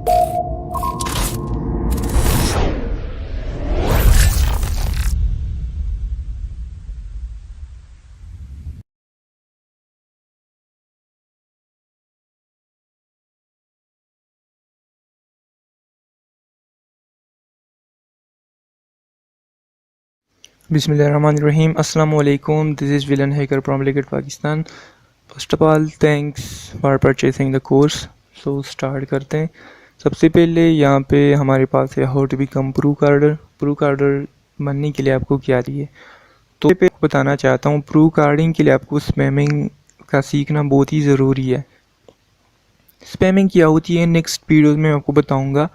Bismillahirrahmanirrahim. Assalamu alaikum. This is Villain Hacker from Liquid Pakistan. First of all, thanks for purchasing the course. So start करते हैं. सबसे पहले यहाँ पे हमारे पास है हाउ टू बिकम प्रू कार्डर. प्रू कार्डर बनने के लिए आपको क्या चाहिए, तो पे बताना चाहता हूँ. प्रू कार्डिंग के लिए आपको स्पैमिंग का सीखना बहुत ही ज़रूरी है. स्पैमिंग क्या होती है नेक्स्ट वीडियो में आपको बताऊँगा,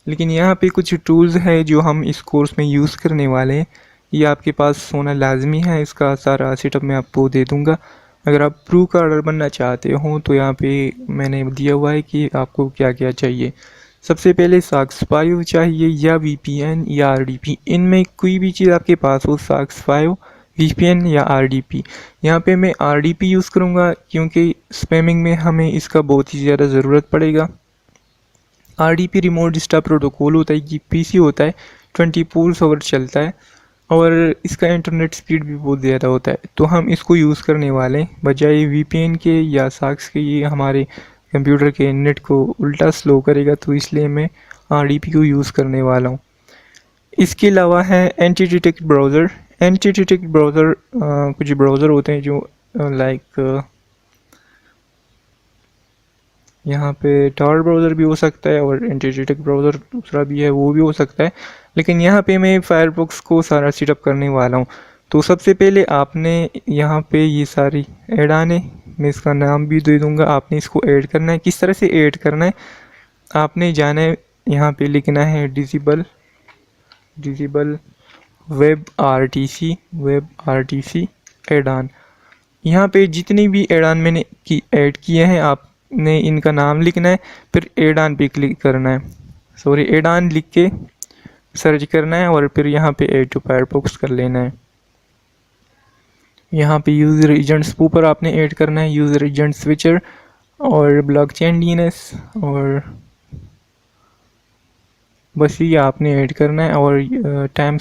लेकिन यहाँ पे कुछ टूल्स हैं जो हम इस कोर्स में यूज़ करने वाले हैं. ये आपके पास होना लाजमी है. इसका सारा सेटअप मैं आपको दे दूँगा. अगर आप प्रू कार्डर बनना चाहते हो तो यहाँ पे मैंने दिया हुआ है कि आपको क्या क्या चाहिए. सबसे पहले साक्स 5 चाहिए या VPN या RDP. इनमें कोई भी चीज़ आपके पास हो, साक्स 5, VPN या RDP. यहाँ पे मैं RDP यूज़ करूँगा क्योंकि स्पैमिंग में हमें इसका बहुत ही ज़्यादा ज़रूरत पड़ेगा. RDP रिमोट डिस्टर्ब प्रोटोकॉल होता है, ये PC होता है, 24 आवर चलता है और इसका इंटरनेट स्पीड भी बहुत ज़्यादा होता है. तो हम इसको यूज़ करने वाले हैं बजाय VPN के या साक्स के. ये हमारे कंप्यूटर के नेट को उल्टा स्लो करेगा, तो इसलिए मैं RDP को यूज़ करने वाला हूँ. इसके अलावा है anti detect browser. Anti detect browser कुछ ब्राउज़र होते हैं जो लाइक यहाँ पे टावर ब्राउज़र भी हो सकता है और एंटी डिटेक्ट ब्राउज़र दूसरा भी है, वो भी हो सकता है. लेकिन यहाँ पे मैं फायरफॉक्स को सारा सेटअप करने वाला हूँ. तो सबसे पहले आपने यहाँ पे ये सारी ऐड आने, मैं इसका नाम भी दे दूँगा. आपने इसको ऐड करना है. किस तरह से ऐड करना है, आपने जाना है यहाँ पे लिखना है disable web RTC add on. यहाँ पे जितनी भी ऐड ऑन मैंने ऐड किए हैं आपने इनका नाम लिखना है, फिर ऐड ऑन पे क्लिक करना है. ऐड ऑन लिख के सर्च करना है और फिर यहाँ पे ऐड टू फायरफॉक्स कर लेना है. यहाँ पे यूज़र एजेंट स्पूपर आपने ऐड करना है, यूज़र एजेंट स्विचर और ब्लॉकचेन डीएनएस, और बस ये आपने ऐड करना है. और टाइम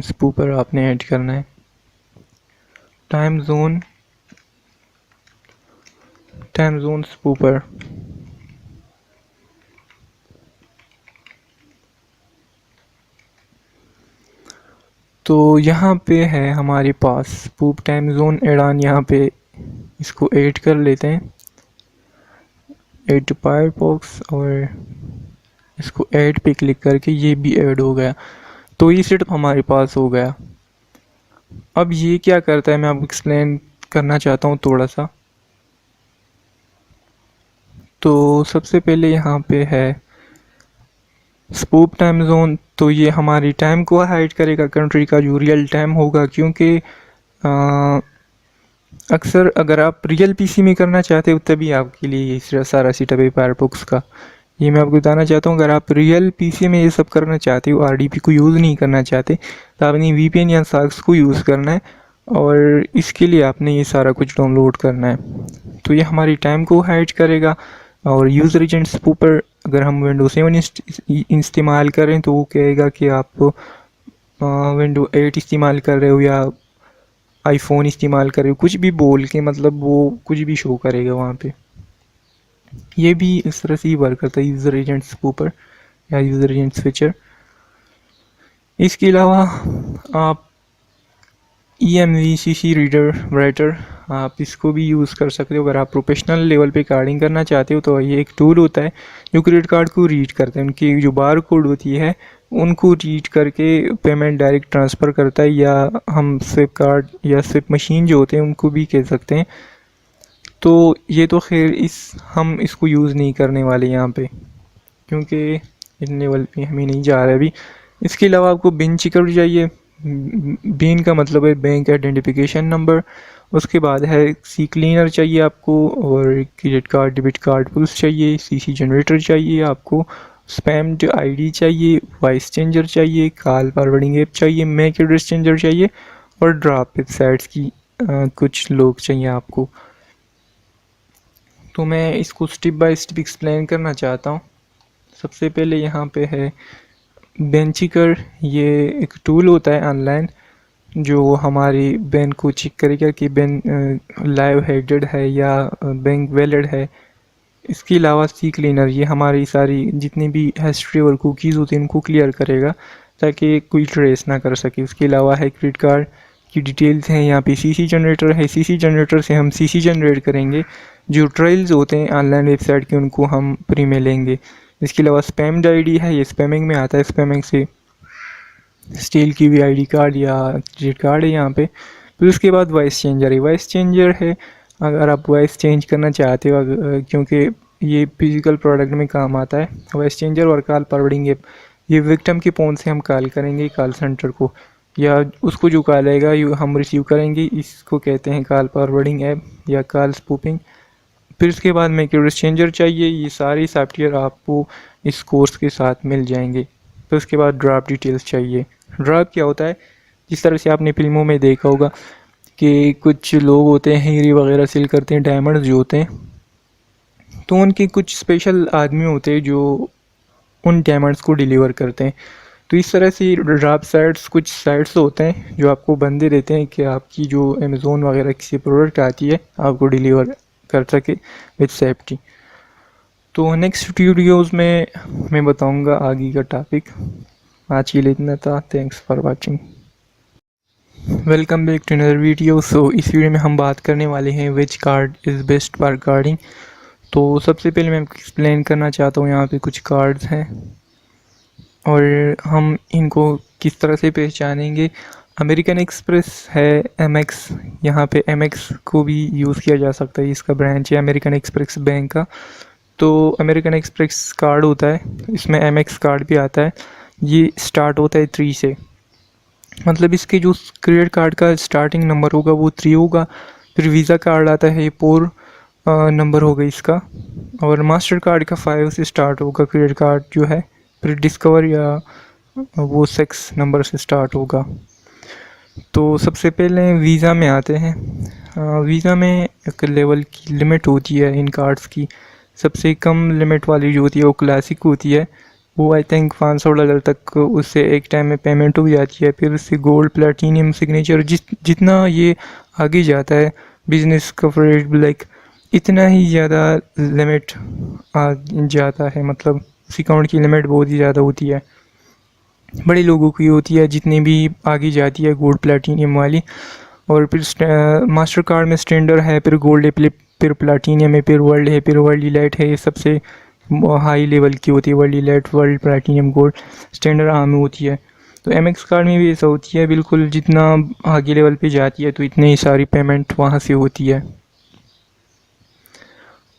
स्पूपर आपने ऐड करना है. Time zone spoofer. तो यहाँ पे है हमारे पास spoof time zone add on. यहाँ पे इसको ऐड कर लेते हैं, ऐड टू फायरफॉक्स, और इसको ऐड पे क्लिक करके ये भी ऐड हो गया. तो ये सेटअप हमारे पास हो गया. अब ये क्या करता है मैं आपको एक्सप्लेन करना चाहता हूँ थोड़ा सा. तो सबसे पहले यहाँ पे है स्पूप टाइम जोन. तो ये हमारी टाइम को हाइड करेगा, कंट्री का जो रियल टाइम होगा, क्योंकि अक्सर अगर आप रियल PC में करना चाहते हो तभी आपके लिए ये सारा सेटअप है फायरफॉक्स का. ये मैं आपको बताना चाहता हूँ. अगर आप रियल PC में ये सब करना चाहते हो, RDP को यूज़ नहीं करना चाहते, तो आपने VPN या साक्स को यूज़ करना है और इसके लिए आपने ये सारा कुछ डाउनलोड करना है. तो ये हमारी टाइम को हाइड करेगा. और यूज़र एजेंट स्पूपर अगर हम विंडो 7 इस्तेमाल करें तो वो कहेगा कि आप विंडो 8 इस्तेमाल कर रहे हो या iPhone इस्तेमाल कर रहे हो, कुछ भी बोल के मतलब वो कुछ भी शो करेगा वहाँ पे. ये भी इस तरह से ही वर्क करता है, यूज़र एजेंट स्पूपर या यूज़र एजेंट स्विचर. इसके अलावा आप EMVCC रीडर राइटर आप इसको भी यूज़ कर सकते हो. अगर आप प्रोफेशनल लेवल पे कार्डिंग करना चाहते हो तो ये एक टूल होता है जो क्रेडिट कार्ड को रीड करता है. उनकी जो बार कोड होती है उनको रीड करके पेमेंट डायरेक्ट ट्रांसफ़र करता है, या हम स्विप कार्ड या स्विप मशीन जो होते हैं उनको भी कह सकते हैं. तो ये तो खैर हम इसको यूज़ नहीं करने वाले यहाँ पे, क्योंकि इस लेवल पे हमें नहीं जा रहा है अभी. इसके अलावा आपको बिन सिक्योरिटी चाहिए. बिन का मतलब है बैंक आइडेंटिफिकेशन नंबर. उसके बाद है सी क्लीनर चाहिए आपको, और credit card debit card pulls चाहिए, CC जनरेटर चाहिए आपको, स्पैम्ड ID चाहिए, वॉइस चेंजर चाहिए, कॉल फॉरवर्डिंग ऐप चाहिए, मैक एड्रेस चेंजर चाहिए, और ड्रॉप वेबसाइट्स की कुछ लोग चाहिए आपको. तो मैं इसको स्टेप बाय स्टेप एक्सप्लेन करना चाहता हूँ। सबसे पहले यहाँ पे है बेंचिकर। ये एक टूल होता है ऑनलाइन जो हमारी बैंक को चेक करेगा कि बैंक लाइव हेडेड है या बैंक वैलिड है। इसके अलावा सी क्लीनर, ये हमारी सारी जितनी भी हिस्ट्री और कुकीज़ होती हैं उनको क्लियर करेगा ताकि कोई ट्रेस ना कर सके। उसके अलावा है क्रेडिट कार्ड की डिटेल्स हैं। यहाँ पे सीसी जनरेटर है, सीसी जनरेटर से हम सीसी जनरेट करेंगे। जो ट्रायल्स होते हैं ऑनलाइन वेबसाइट के उनको हम फ्री में लेंगे। इसके अलावा स्पैम्ड आईडी है, ये स्पैमिंग में आता है। स्पैमिंग से स्टील की भी आईडी कार्ड या क्रेडिट कार्ड है यहाँ पे। फिर उसके बाद वॉइस चेंजर है। वॉइस चेंजर है अगर आप वॉइस चेंज करना चाहते हो, क्योंकि ये फिजिकल प्रोडक्ट में काम आता है। वॉइस चेंजर और कॉल फॉरवर्डिंग ऐप, ये विक्टिम के फ़ोन से हम कॉल करेंगे कॉल सेंटर को, या उसको जो कॉल आएगा हम रिसीव करेंगे। इसको कहते हैं कॉल फॉरवर्डिंग ऐप या कॉल स्पूपिंग। फिर उसके बाद मेक एक्सचेंजर चाहिए। ये सारे सॉफ्टवेयर आपको इस कोर्स के साथ मिल जाएंगे। फिर उसके बाद ड्राफ्ट डिटेल्स चाहिए। ड्राफ्ट क्या होता है? जिस तरह से आपने फिल्मों में देखा होगा कि कुछ लोग होते हैं हीरे वगैरह सेल करते हैं, डायमंड जो होते हैं, तो उनके कुछ स्पेशल आदमी होते हैं जो उन डायमंड्स को डिलीवर करते हैं। तो इस तरह से ड्राफ्ट साइट्स, कुछ साइट्स होते हैं जो आपको बंदे देते हैं कि आपकी जो अमेज़ोन वगैरह किसी प्रोडक्ट आती है आपको डिलीवर कर सके विद सेफ्टी। तो नेक्स्ट वीडियोज़ में मैं बताऊंगा आगे का टॉपिक। आज के लिए इतना था। Thanks for watching. Welcome back to another video. So इस वीडियो में हम बात करने वाले हैं which card is best for carding. तो सबसे पहले मैं एक्सप्लेन करना चाहता हूँ, यहाँ पे कुछ कार्ड्स हैं और हम इनको किस तरह से पहचानेंगे। अमेरिकन एक्सप्रेस है, एमएक्स, यहाँ पे एमएक्स को भी यूज़ किया जा सकता है। इसका ब्रांच है अमेरिकन एक्सप्रेस बैंक का। तो अमेरिकन एक्सप्रेस कार्ड होता है, इसमें एमएक्स कार्ड भी आता है। ये स्टार्ट होता है 3 से, मतलब इसके जो क्रेडिट कार्ड का स्टार्टिंग नंबर होगा वो 3 होगा। फिर वीज़ा कार्ड आता है, ये 4 नंबर होगा इसका। और मास्टर कार्ड का 5 से स्टार्ट होगा क्रेडिट कार्ड जो है। फिर डिस्कवर या वो 6 नंबर से स्टार्ट होगा। तो सबसे पहले वीज़ा में आते हैं। वीज़ा में एक लेवल की लिमिट होती है इन कार्ड्स की। सबसे कम लिमिट वाली जो होती है वो क्लासिक होती है, वो आई थिंक $500 तक उससे एक टाइम में पेमेंट हो जाती है। फिर उससे गोल्ड, प्लेटिनियम, सिग्नेचर, जितना ये आगे जाता है, बिजनेस कवरेज, ब्लैक, इतना ही ज़्यादा लिमिट आ जाता है। मतलब उस अकाउंट की लिमिट बहुत ही ज़्यादा होती है, बड़े लोगों की होती है जितनी भी आगे जाती है गोल्ड प्लेटिनियम वाली। और फिर मास्टर कार्ड में स्टैंडर्ड है, फिर गोल्ड है, फिर प्लेटिनियम है, फिर वर्ल्ड है, फिर वर्ल्ड इलाइट है। ये सबसे हाई लेवल की होती है, world elite, world platinum, gold, standard आम होती है। तो एमएक्स कार्ड में भी ऐसा होती है, बिल्कुल जितना आगे लेवल पे जाती है तो इतनी ही सारी पेमेंट वहाँ से होती है।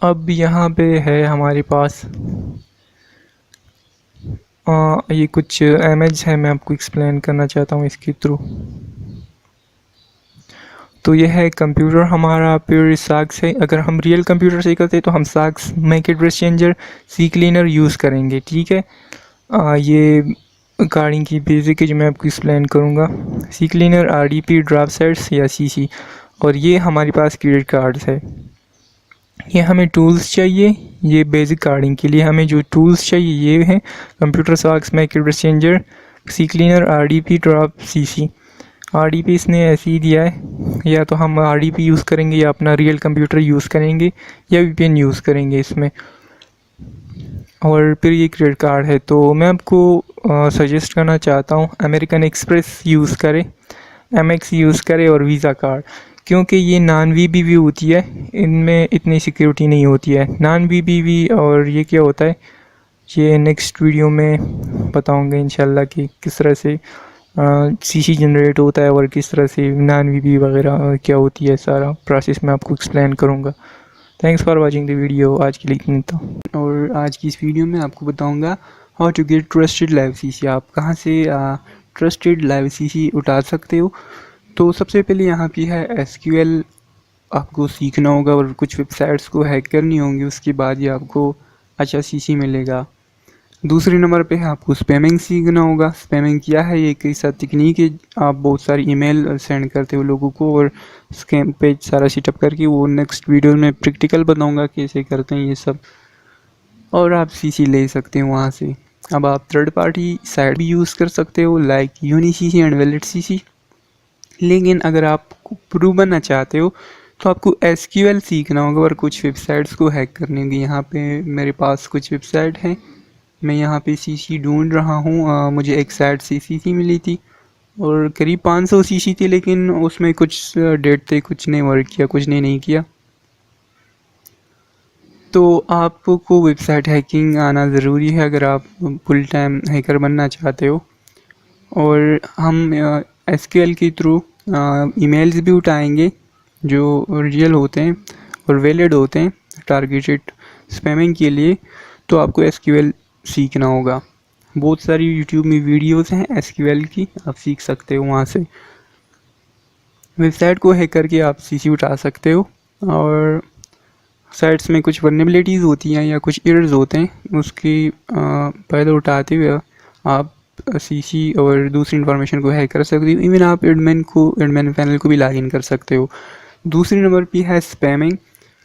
अब यहाँ पे है हमारे पास ये कुछ इमेज है, मैं आपको एक्सप्लेन करना चाहता हूँ इसके थ्रू। तो यह है कंप्यूटर हमारा, फिर साक्स है। अगर हम रियल कंप्यूटर से करते हैं तो हम socks, mac address changer, C cleaner use करेंगे, ठीक है। ये कार्डिंग की बेसिक है जो मैं आपको एक्सप्लेन करूँगा। सी क्लीनर, आरडीपी, ड्राफ्ट सेट्स या सीसी। और ये हमारे पास क्रेडिट कार्ड्स है। ये हमें टूल्स चाहिए, ये बेसिक कार्डिंग के लिए हमें जो टूल्स चाहिए ये हैं computer socks, mac address changer, C cleaner, RDP, draft, CC. RDP इसने ऐसे ही दिया है, या तो हम आरडीपी यूज़ करेंगे या अपना रियल कंप्यूटर यूज़ करेंगे या वीपीएन यूज़ करेंगे इसमें। और फिर ये क्रेडिट कार्ड है, तो मैं आपको सजेस्ट करना चाहता हूँ अमेरिकन एक्सप्रेस यूज़ करें, एमएक्स यूज़ करें और वीज़ा कार्ड, क्योंकि ये नॉन वीबीवी होती है, इनमें इतनी सिक्योरिटी नहीं होती है नॉन वीबीवी। और ये क्या होता है ये नेक्स्ट वीडियो में बताऊँगा इंशाल्लाह कि किस तरह से सीसी जनरेट होता है और किस तरह से नॉन वीबी वगैरह क्या होती है, सारा प्रोसेस मैं आपको एक्सप्लेन करूँगा। Thanks for watching the video. आज के लिए इतना था। और आज की इस वीडियो में आपको बताऊँगा how to get trusted live CC. आप कहाँ से ट्रस्टेड लाइव सीसी उठा सकते हो। तो सबसे पहले यहाँ पे है एसक्यूएल आपको सीखना होगा और कुछ वेबसाइट्स को हैक करनी होंगी, उसके बाद ही आपको अच्छा सीसी मिलेगा। दूसरे नंबर पे आपको स्पैमिंग सीखना होगा। स्पैमिंग क्या है, ये एक ऐसा तकनीक है, आप बहुत सारी ईमेल सेंड करते हो लोगों को और स्कैम पेज सारा सेटअप करके, वो नेक्स्ट वीडियो में प्रैक्टिकल बताऊंगा कैसे करते हैं ये सब, और आप सीसी ले सकते हो वहाँ से। अब आप थर्ड पार्टी साइट भी यूज़ कर सकते हो लाइक यूनिसीसी एंड वैलिड सीसी, लेकिन अगर आप प्रूव बनना चाहते हो तो आपको एसक्यूएल सीखना होगा और कुछ वेबसाइट्स को हैक करने होंगी। यहाँ पे मेरे पास कुछ वेबसाइट हैं, मैं यहाँ पे सीसी ढूंढ रहा हूँ। मुझे एक साइट सीसी मिली थी और करीब 500 सीसी थी, लेकिन उसमें कुछ डेट थे, कुछ ने वर्क किया, कुछ ने नहीं किया। तो आपको वेबसाइट हैकिंग आना ज़रूरी है अगर आप फुल टाइम हैकर बनना चाहते हो। और हम एसक्यूएल के थ्रू ईमेल्स भी उठाएंगे जो रियल होते हैं और वैलिड होते हैं टारगेटेड स्पैमिंग के लिए। तो आपको एसक्यूएल सीखना होगा। बहुत सारी यूट्यूब में वीडियोस हैं एसक्यूएल की, आप सीख सकते हो वहाँ से। वेबसाइट को हैक करके आप सीसी उठा सकते हो, और साइट्स में कुछ वल्नरेबिलिटीज़ होती हैं या कुछ एरर्स होते हैं, उसकी फ़ायदा उठाते हुए आप सीसी और दूसरी इन्फॉर्मेशन को हैक कर सकते हो। इवन आप एडमिन पैनल को भी लॉगिन कर सकते हो। दूसरी नंबर पे है स्पैमिंग।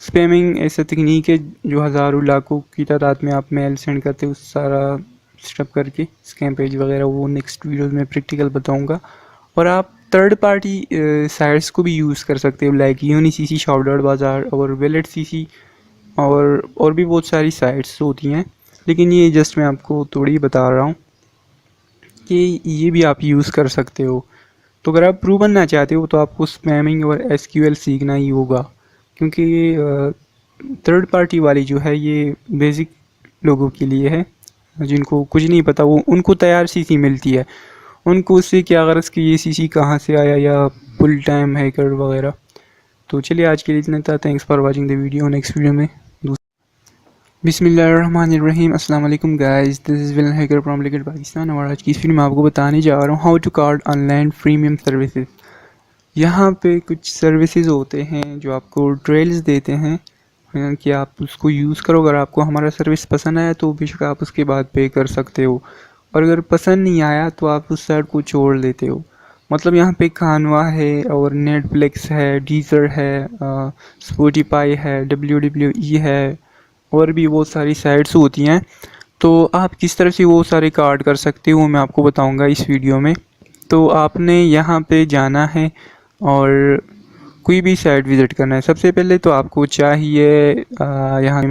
स्पैमिंग ऐसा तकनीक है जो हज़ारों लाखों की तादाद में आप मेल सेंड करते हो, सारा सेटअप करके स्कैम पेज वगैरह, वो नेक्स्ट वीडियो में प्रैक्टिकल बताऊंगा। और आप थर्ड पार्टी साइट्स को भी यूज़ कर सकते हो लाइक यूनिसीसी, शॉप डॉट बाज़ार और वैलिड सीसी, और भी बहुत सारी साइट्स होती हैं, लेकिन ये जस्ट मैं आपको थोड़ी बता रहा हूँ कि ये भी आप यूज़ कर सकते हो। तो अगर आप प्रूव बनना चाहते हो तो आपको स्पैमिंग और एसक्यूएल सीखना ही होगा, क्योंकि थर्ड पार्टी वाली जो है ये बेसिक लोगों के लिए है, जिनको कुछ नहीं पता, वो उनको तैयार सीसी मिलती है, उनको उससे क्या गरज कि ये सीसी कहाँ से आया या फुल टाइम हैकर वगैरह। तो चलिए आज के लिए इतना था। Thanks for watching the video. Next video में बिस्मिल्लाहिर्रहमानिर्रहीम। अस्सलाम वालेकुम guys, this is villain hacker from little Pakistan, और आज की इस वीडियो में आपको बताने जा रहा हूँ how to card online premium services. यहाँ पे कुछ सर्विसेज होते हैं जो आपको ट्रेल्स देते हैं कि आप उसको यूज़ करो। अगर आपको हमारा सर्विस पसंद आया तो बेशक आप उसके बाद पे कर सकते हो, और अगर पसंद नहीं आया तो आप उस साइट को छोड़ देते हो। मतलब यहाँ पे खानवा है और नेटफ्लिक्स है, डीजर है, स्पॉटिफाई है, WWE है, और भी बहुत सारी साइट्स होती हैं। तो आप किस तरह से वो सारे कार्ड कर सकते हो मैं आपको बताऊंगा इस वीडियो में। तो आपने यहाँ पे जाना है और कोई भी साइट विज़िट करना है। सबसे पहले तो आपको चाहिए, यहाँ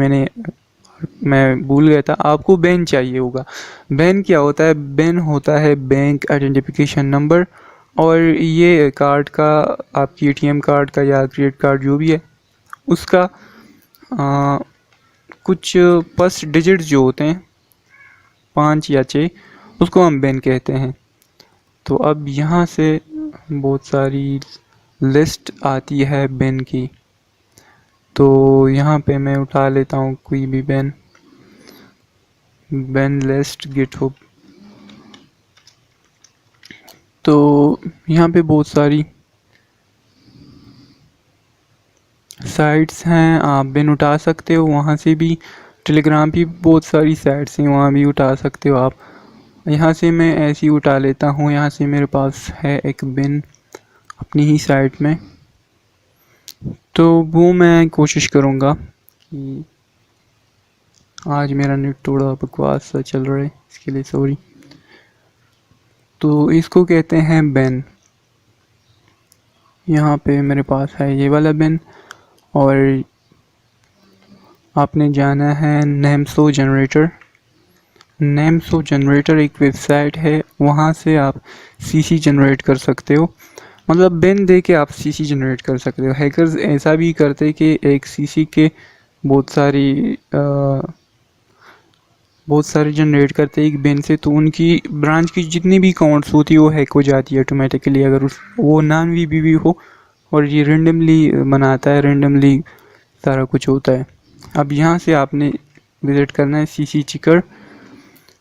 मैं भूल गया था, आपको बैन चाहिए होगा। बैन क्या होता है? बैन होता है बैंक आइडेंटिफिकेशन नंबर, और ये कार्ड का, आपकी एटीएम कार्ड का या क्रेडिट कार्ड जो भी है उसका कुछ फर्स्ट डिजिट्स जो होते हैं 5 या 6, उसको हम बैन कहते हैं। तो अब यहाँ से बहुत सारी लिस्ट आती है बैन की, तो यहाँ पे मैं उठा लेता हूँ कोई भी बैन लिस्ट गिटहब। तो यहाँ पे बहुत सारी साइट्स हैं, आप बैन उठा सकते हो वहाँ से भी। टेलीग्राम पे बहुत सारी साइट्स हैं, वहाँ भी उठा सकते हो आप। यहाँ से मैं ऐसे ही उठा लेता हूँ। यहाँ से मेरे पास है एक बैन अपनी ही साइट में, तो वो मैं कोशिश करूँगा कि आज मेरा नेट थोड़ा बकवास सा चल रहा है, इसके लिए सॉरी। तो इसको कहते हैं बैन। यहाँ पे मेरे पास है ये वाला बैन, और आपने जाना है नेमसो जनरेटर। नेमसो जनरेटर एक वेबसाइट है, वहाँ से आप सीसी जनरेट कर सकते हो। मतलब बैन दे के आप सीसी जनरेट कर सकते हो। हैकर्स ऐसा भी करते कि एक सीसी के बहुत सारी जनरेट करते एक बैन से, तो उनकी ब्रांच की जितनी भी अकाउंट्स होती है वो हैक हो जाती है ऑटोमेटिकली, अगर वो नॉन वीबीवी हो। और ये रेंडमली बनाता है, रेंडमली सारा कुछ होता है। अब यहाँ से आपने विज़िट करना है सीसी चेकर,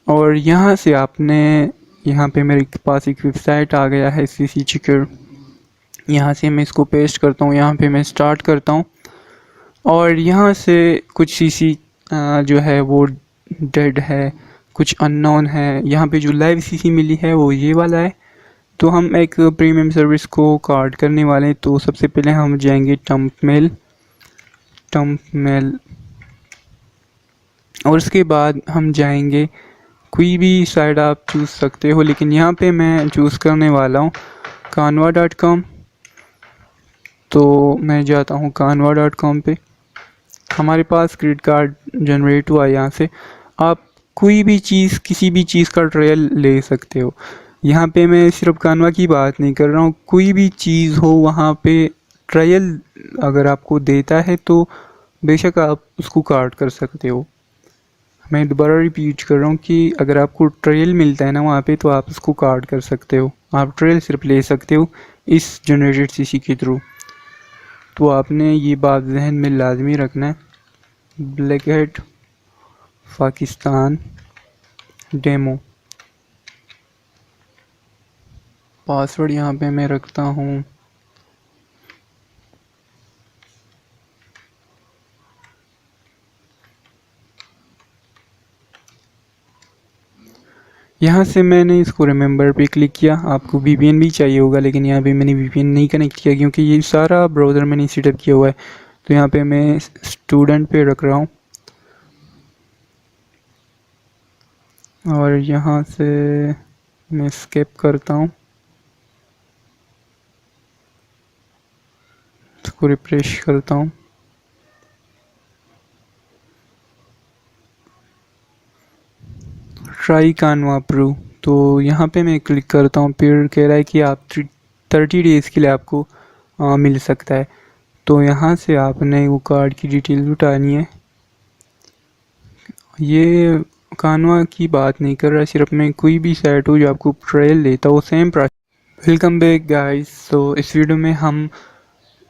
और यहाँ से आपने, यहाँ पे मेरे पास एक वेबसाइट आ गया है सीसी चेकर। यहाँ से मैं इसको पेस्ट करता हूँ, यहाँ पे मैं स्टार्ट करता हूँ, और यहाँ से कुछ सीसी जो है वो डेड है, कुछ अननोन है। यहाँ पे जो लाइव सीसी मिली है वो ये वाला है। तो हम एक प्रीमियम सर्विस को कार्ड करने वाले हैं। तो सबसे पहले हम जाएंगे टम्प मेल और उसके बाद हम जाएंगे, कोई भी साइट आप चूज़ सकते हो, लेकिन यहाँ पे मैं चूज़ करने वाला हूँ canva.com। तो मैं जाता हूँ canva.com पे। हमारे पास क्रेडिट कार्ड जनरेट हुआ। यहाँ से आप कोई भी चीज़, किसी भी चीज़ का ट्रायल ले सकते हो। यहाँ पे मैं सिर्फ कानवा की बात नहीं कर रहा हूँ, कोई भी चीज़ हो वहाँ पे ट्रायल अगर आपको देता है तो बेशक आप उसको कार्ड कर सकते हो। मैं दोबारा रिपीट कर रहा हूँ कि अगर आपको ट्रायल मिलता है ना वहाँ पे, तो आप उसको कार्ड कर सकते हो। आप ट्रायल सिर्फ ले सकते हो इस जनरेटेड सीसी के थ्रू। तो आपने ये बात जहन में लाजमी रखना है। Black head Pakistan demo, password यहाँ पे मैं रखता हूँ यहाँ से मैंने इसको रिमेंबर पे क्लिक किया। आपको वीपीएन भी चाहिए होगा, लेकिन यहाँ पे मैंने वीपीएन नहीं कनेक्ट किया क्योंकि ये सारा ब्राउज़र मैंने सेटअप किया हुआ है। तो यहाँ पे मैं स्टूडेंट पे रख रहा हूँ और यहाँ से मैं स्किप करता हूँ, इसको रिफ्रेश करता हूँ। ट्राई कानवा प्रो, तो यहाँ पे मैं क्लिक करता हूँ। फिर कह रहा है कि आप 30 डेज़ के लिए आपको मिल सकता है। तो यहाँ से आपने वो कार्ड की डिटेल उठानी है। ये कानवा की बात नहीं कर रहा, सिर्फ मैं कोई भी साइट हो जो आपको ट्रायल देता हो same process. Welcome back guys. तो इस वीडियो में हम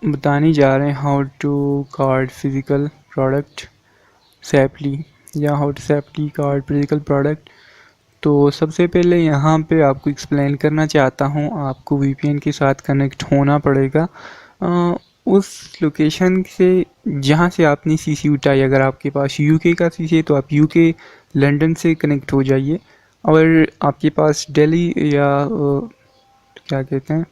बताने जा रहे हैं how to card physical product safely, या how to safely card physical product. तो सबसे पहले यहाँ पे आपको एक्सप्लेन करना चाहता हूँ, आपको वीपीएन के साथ कनेक्ट होना पड़ेगा उस लोकेशन से जहाँ से आपने सीसी उठाई। अगर आपके पास यूके का सीसी है तो आप यूके लंदन से कनेक्ट हो जाइए। और आपके पास दिल्ली या क्या कहते हैं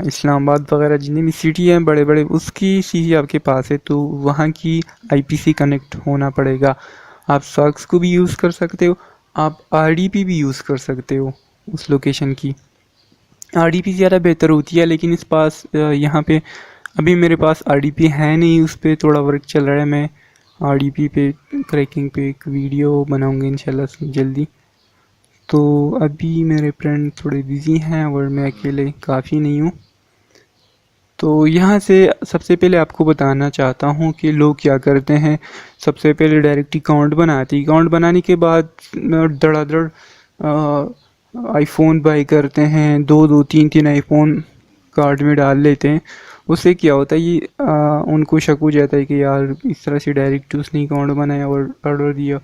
इस्लामाबाद वगैरह जितनी भी सिटी हैं बड़े बड़े, उसकी सीसी आपके पास है तो वहाँ की आईपी कनेक्ट होना पड़ेगा। आप सॉक्स को भी यूज़ कर सकते हो, आप आरडीपी भी यूज़ कर सकते हो उस लोकेशन की। आरडीपी ज़्यादा बेहतर होती है, लेकिन इस पास यहाँ पे अभी मेरे पास आरडीपी है नहीं, उस पर थोड़ा वर्क चल रहा है। मैं आरडीपी पे क्रैकिंग पे एक वीडियो बनाऊँगा इंशाल्लाह जल्दी। तो अभी मेरे फ्रेंड थोड़े बिज़ी हैं और मैं अकेले काफ़ी नहीं हूँ। तो यहाँ से सबसे पहले आपको बताना चाहता हूँ कि लोग क्या करते हैं। सबसे पहले डायरेक्ट अकाउंट बनाते हैं, अकाउंट बनाने के बाद धड़ाधड़ आईफोन बाई करते हैं, दो दो तीन तीन आईफोन कार्ड में डाल लेते हैं। उससे क्या होता है, ये उनको शक हो जाता है कि यार इस तरह से डायरेक्ट उसने अकाउंट बनाया और ऑर्डर दिया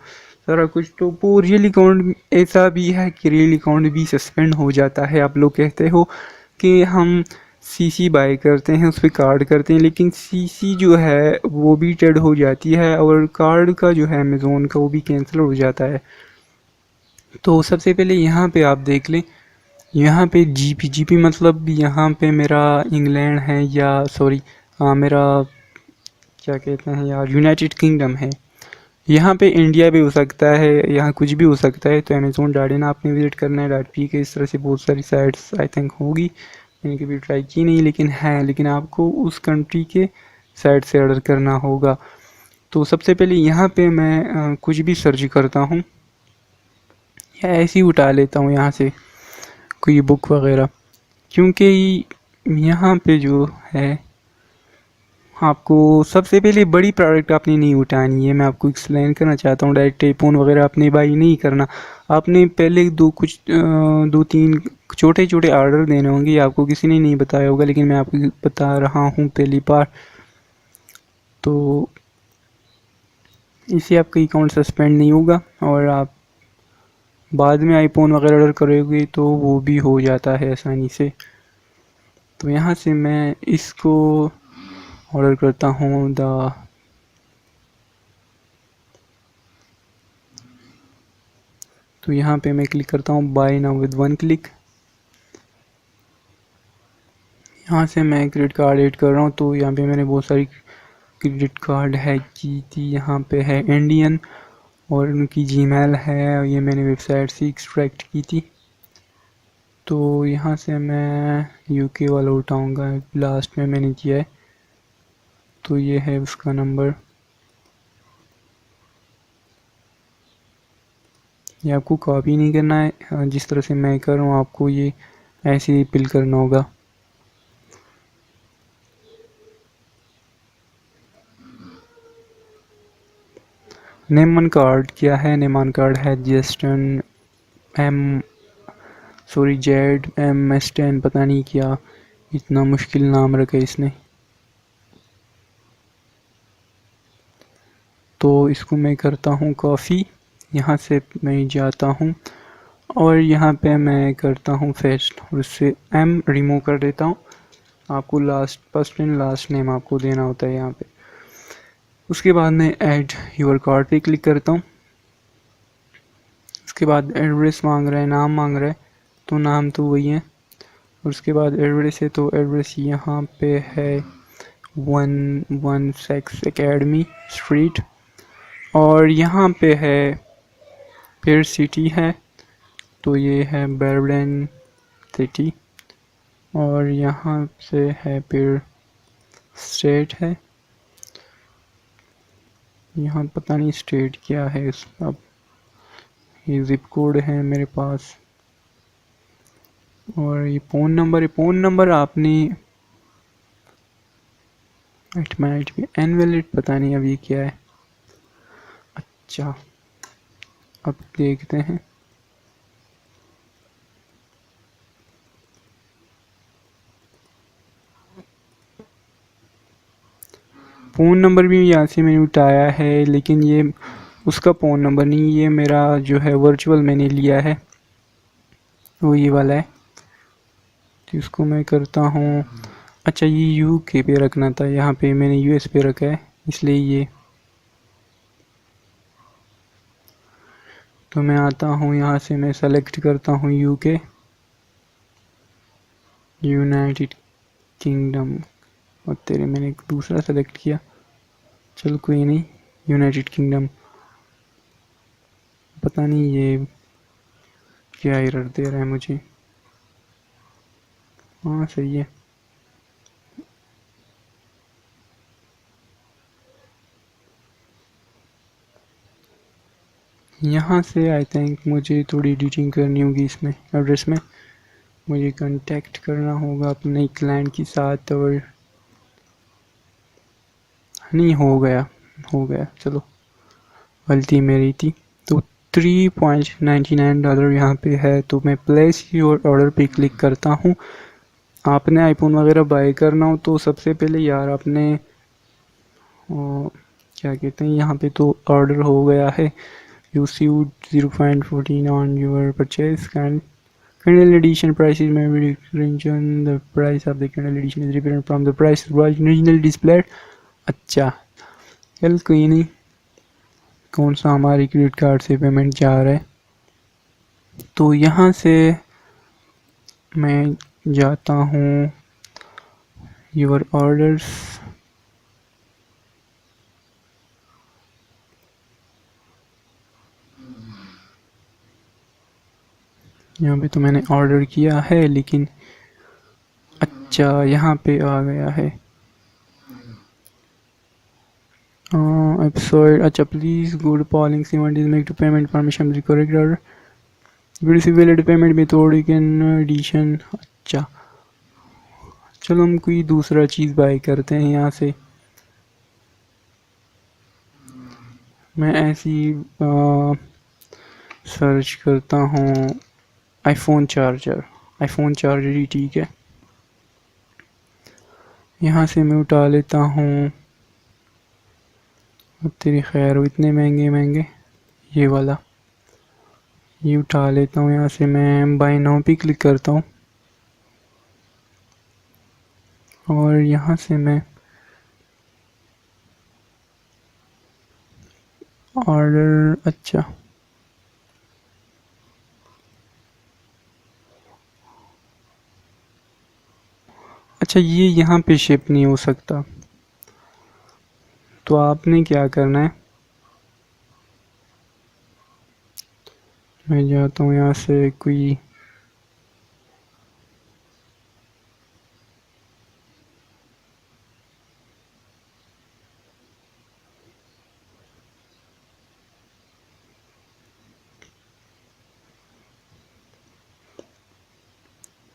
सारा कुछ। तो वो रियल अकाउंट ऐसा भी है कि रियल अकाउंट भी सस्पेंड हो जाता है। आप लोग कहते हो कि हम सीसी बाय करते हैं, उस पर कार्ड करते हैं, लेकिन सीसी जो है वो भी डेड हो जाती है और कार्ड का जो है अमेज़ोन का वो भी कैंसिल हो जाता है। तो सबसे पहले यहाँ पे आप देख लें, यहाँ पे जीपी मतलब यहाँ पे मेरा इंग्लैंड है, या सॉरी मेरा क्या कहते हैं यार यूनाइटेड किंगडम है। यहाँ पे इंडिया भी हो सकता है, यहाँ कुछ भी हो सकता है। तो अमेज़ोन डॉट इन आपने विज़िट करना है, .p के इस तरह से बहुत सारी साइट्स आई थिंक होगी, मैंने कभी ट्राई की नहीं लेकिन है। लेकिन आपको उस कंट्री के साइट से ऑर्डर करना होगा। तो सबसे पहले यहाँ पे मैं कुछ भी सर्च करता हूँ या ऐसे ही उठा लेता हूँ यहाँ से कोई बुक वगैरह, क्योंकि यहाँ पे जो है आपको सबसे पहले बड़ी प्रोडक्ट आपने नहीं उठानी है। मैं आपको एक्सप्लेन करना चाहता हूँ, डायरेक्ट टेलीफोन वगैरह आपने बाई नहीं करना। आपने पहले दो तीन छोटे छोटे ऑर्डर देने होंगे, आपको किसी ने नहीं बताया होगा लेकिन मैं आपको बता रहा हूँ पहली बार। तो इससे आपका अकाउंट सस्पेंड नहीं होगा और आप बाद में आईफोन वगैरह ऑर्डर करोगे तो वो भी हो जाता है आसानी से। तो यहाँ से मैं इसको ऑर्डर करता हूँ, द . 。 . 。 . 。 . . . 。 . . . . . . . . . . . . . 。 . . 。 . 。 . 。 . 。 . 。 . 。 . 。 . 。 . 。 . 。 . 。 . 。 . 。 . 。 . 。तो यहाँ पे मैं क्लिक करता हूँ buy now with one click. यहाँ से मैं क्रेडिट कार्ड ऐड कर रहा हूँ, तो यहाँ पे मैंने बहुत सारी क्रेडिट कार्ड है की थी। यहाँ पे है इंडियन और उनकी जीमेल है, ये मैंने वेबसाइट से एक्सट्रैक्ट की थी। तो यहाँ से मैं यूके वाला उठाऊँगा, लास्ट में मैंने किया है। तो ये है उसका नंबर, ये आपको कॉपी नहीं करना है, जिस तरह से मैं कर रहा हूँ आपको ये ऐसे ही फिल करना होगा। नेमन कार्ड क्या है? नेमन कार्ड है जेस्टन जेड एम एस 10, पता नहीं क्या इतना मुश्किल नाम रखा है इसने। तो इसको मैं करता हूँ कॉफ़ी, यहाँ से मैं जाता हूँ और यहाँ पे मैं करता हूँ फेस्ट और उससे एम रिमूव कर देता हूँ। आपको last first and last name आपको देना होता है यहाँ पे। उसके बाद मैं ऐड योर कार्ड पे क्लिक करता हूँ। उसके बाद एड्रेस मांग रहा है, नाम मांग रहा है, तो नाम तो वही है। और उसके बाद एड्रेस है, तो एड्रेस यहाँ पे है 116 एकेडमी स्ट्रीट, और यहाँ पे है फिर सिटी है, तो ये है बर्बन सिटी, और यहाँ से है फिर स्टेट है, यहाँ पता नहीं स्टेट क्या है इसका। अब ये जिप कोड है मेरे पास, और ये फ़ोन नंबर है। फ़ोन नंबर आपने इट माइट बी इनवैलिड, पता नहीं अब ये क्या है। अच्छा, अब देखते हैं। फ़ोन नंबर भी यहाँ से मैंने उठाया है, लेकिन ये उसका फ़ोन नंबर नहीं, ये मेरा जो है वर्चुअल मैंने लिया है, वो ये वाला है। तो इसको मैं करता हूँ। अच्छा, ये यूके पे रखना था, यहाँ पे मैंने यूएस पे रखा है, इसलिए ये। तो मैं आता हूँ, यहाँ से मैं सेलेक्ट करता हूँ यूके, यूनाइटेड किंगडम, और तेरे मैंने एक दूसरा सेलेक्ट किया, चल कोई नहीं, यूनाइटेड किंगडम। पता नहीं ये क्या एरर दे रहा है मुझे। हाँ सही है। यहाँ से आई थिंक मुझे थोड़ी एडिटिंग करनी होगी इसमें, एड्रेस में मुझे कांटेक्ट करना होगा अपने क्लाइंट के साथ, और नहीं हो गया चलो, गलती मेरी थी। तो $3.99 यहाँ पे है, तो मैं प्लेस योर ऑर्डर पे क्लिक करता हूँ। आपने आईफोन वगैरह बाय करना हो तो सबसे पहले यार आपने क्या कहते हैं, यहाँ पे तो ऑर्डर हो गया है। You save 0.14 on your purchase Kindle edition prices may be range on the price of the Kindle edition is different from the price original displayed। अच्छा, चल कोई नहीं, कौन सा हमारी क्रेडिट कार्ड से पेमेंट जा रहा है। तो यहाँ से मैं जाता हूँ योर ऑर्डर्स, यहाँ पे तो मैंने ऑर्डर किया है, लेकिन अच्छा यहाँ पे आ गया है एपिसोड। अच्छा, please go to polling cement is make to payment permission correct order valid payment method can addition. अच्छा, चलो हम कोई दूसरा चीज़ बाय करते हैं यहाँ से। मैं ऐसी सर्च करता हूँ आईफोन चार्जर ही ठीक है। यहाँ से मैं उठा लेता हूँ, तेरी खैर वो इतने महंगे, ये वाला ये उठा लेता हूँ। यहाँ से मैं बाय नाउ पे क्लिक करता हूँ, और यहाँ से मैं ऑर्डर, अच्छा अच्छा, ये यहाँ पे शिप नहीं हो सकता, तो आपने क्या करना है, मैं जाता हूँ यहाँ से कोई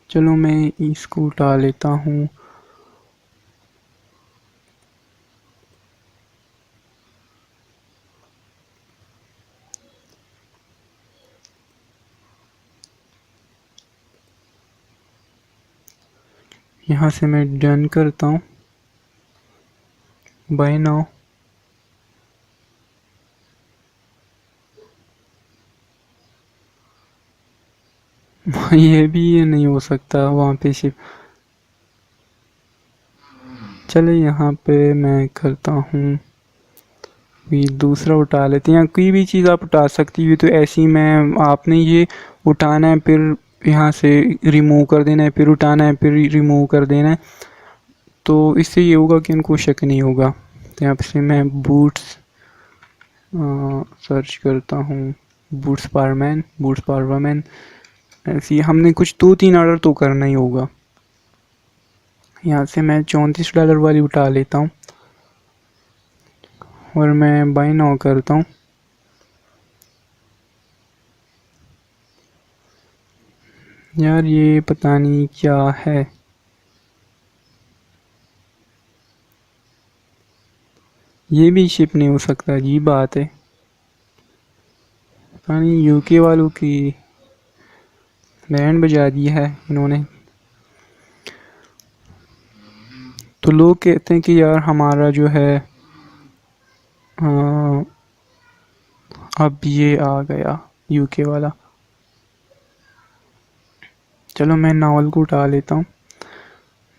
चलो मैं इसको उठा लेता हूँ। यहाँ से मैं डन करता हूँ, बाय नाउ। ये भी ये नहीं हो सकता वहाँ पे शिप। चले यहाँ पे मैं करता हूँ, ये दूसरा उठा लेते हैं, या कोई भी चीज़ आप उठा सकती हो। तो ऐसी में आपने ये उठाना है, फिर यहाँ से रिमूव कर देना है, फिर उठाना है, फिर रिमूव कर देना है। तो इससे ये होगा कि उनको शक नहीं होगा। तो यहाँ से मैं बूट्स सर्च करता हूँ, बूट्स पावरमैन, बूट्स पावरमैन। ऐसी हमने कुछ 2-3 ऑर्डर तो करना ही होगा। यहाँ से मैं $34 वाली उठा लेता हूँ और मैं बाय नाउ करता हूँ। यार ये पता नहीं क्या है, ये भी शिप नहीं हो सकता, अजीब बात है। पता नहीं यूके वालों की बैंड बजा दी है इन्होंने। तो लोग कहते हैं कि यार हमारा जो है अब ये आ गया यूके वाला। चलो मैं नावल को उठा लेता हूँ,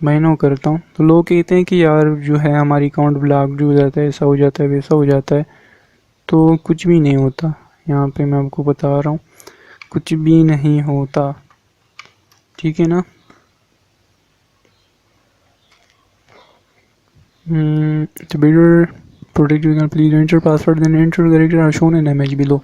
महीनों करता हूँ। तो लोग कहते हैं कि यार जो है हमारी अकाउंट ब्लॉक हो जाता है, ऐसा हो जाता है, वैसा हो जाता है। तो कुछ भी नहीं होता, यहाँ पे मैं आपको बता रहा हूँ, कुछ भी नहीं होता, ठीक है ना। तो better protect you can please enter password then enter character are shown in image below.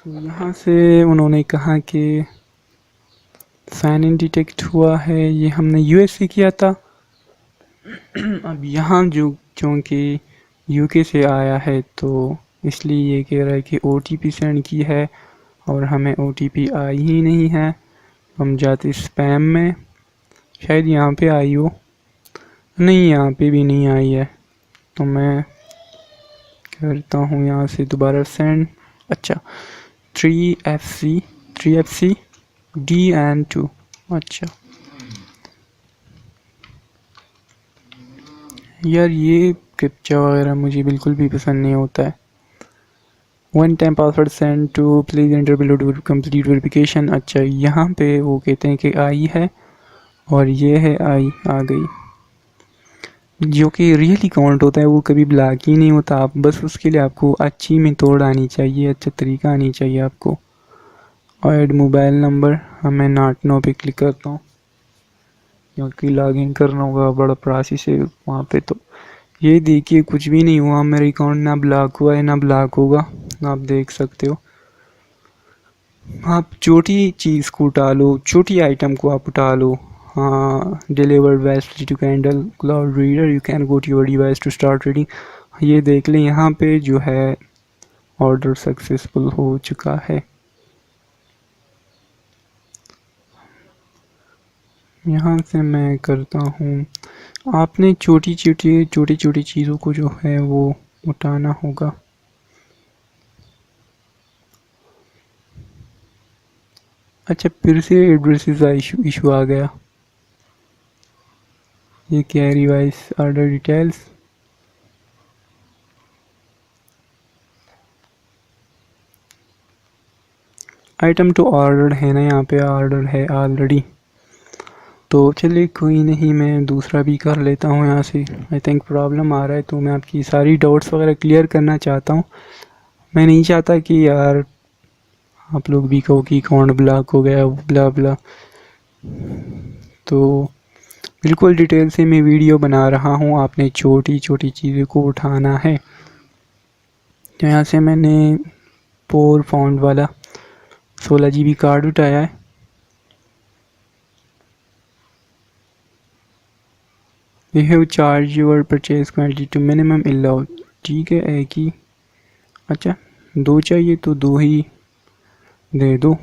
तो यहाँ से उन्होंने कहा कि साइन इन डिटेक्ट हुआ है, ये हमने यूएस से किया था। अब यहाँ जो क्योंकि यूके से आया है तो इसलिए ये कह रहा है कि ओटीपी सेंड की है और हमें ओटीपी आई ही नहीं है। हम जाते स्पैम में, शायद यहाँ पे आई हो, नहीं यहाँ पे भी नहीं आई है। तो मैं करता हूँ यहाँ से दोबारा सेंड। अच्छा 3FC DN2, अच्छा यार ये कैप्चा वगैरह मुझे बिल्कुल भी पसंद नहीं होता है। 1 time password send to please enter below to complete verification. अच्छा यहाँ पे वो कहते हैं कि आई है और ये है आई आ गई, जो कि रियली काउंट होता है, वो कभी ब्लॉक ही नहीं होता। आप बस उसके लिए आपको अच्छी मेथड आनी चाहिए, अच्छा तरीका आनी चाहिए आपको। ऐड मोबाइल नंबर, मैं नॉट नो पे क्लिक करता हूँ क्योंकि लॉगिन करना होगा, बड़ा प्रोसेस है वहाँ पे। तो ये देखिए कुछ भी नहीं हुआ, मेरा अकाउंट ना ब्लॉक हुआ है ना ब्लॉक होगा, आप देख सकते हो। आप छोटी चीज़ को उठा लो, छोटी आइटम को आप उठा लो। हाँ delivered west to Kindle cloud reader, you can go to your device to start reading. ये देख लें यहाँ पे जो है ऑर्डर सक्सेसफुल हो चुका है। यहाँ से मैं करता हूँ, आपने छोटी छोटी चीज़ों को जो है वो उठाना होगा। अच्छा फिर से एड्रेसेस का इशू आ गया, ये क्या है, revise order details. Item to order है ना, यहाँ पे ऑर्डर है ऑलरेडी। तो चलिए कोई नहीं, मैं दूसरा भी कर लेता हूँ यहाँ से। आई थिंक प्रॉब्लम आ रहा है, तो मैं आपकी सारी डाउट्स वगैरह क्लियर करना चाहता हूँ। मैं नहीं चाहता कि यार आप लोग भी कहो कि अकाउंट ब्लॉक हो गया ब्ला ब्ला। तो बिल्कुल डिटेल से मैं वीडियो बना रहा हूँ, आपने छोटी छोटी चीज़ों को उठाना है। तो यहाँ से मैंने पोर फाउंड वाला 16 GB कार्ड उठाया है। We have charge your purchase quantity to minimum allowed. ठीक है, एक ही, अच्छा 2 चाहिए तो 2 ही दे दो,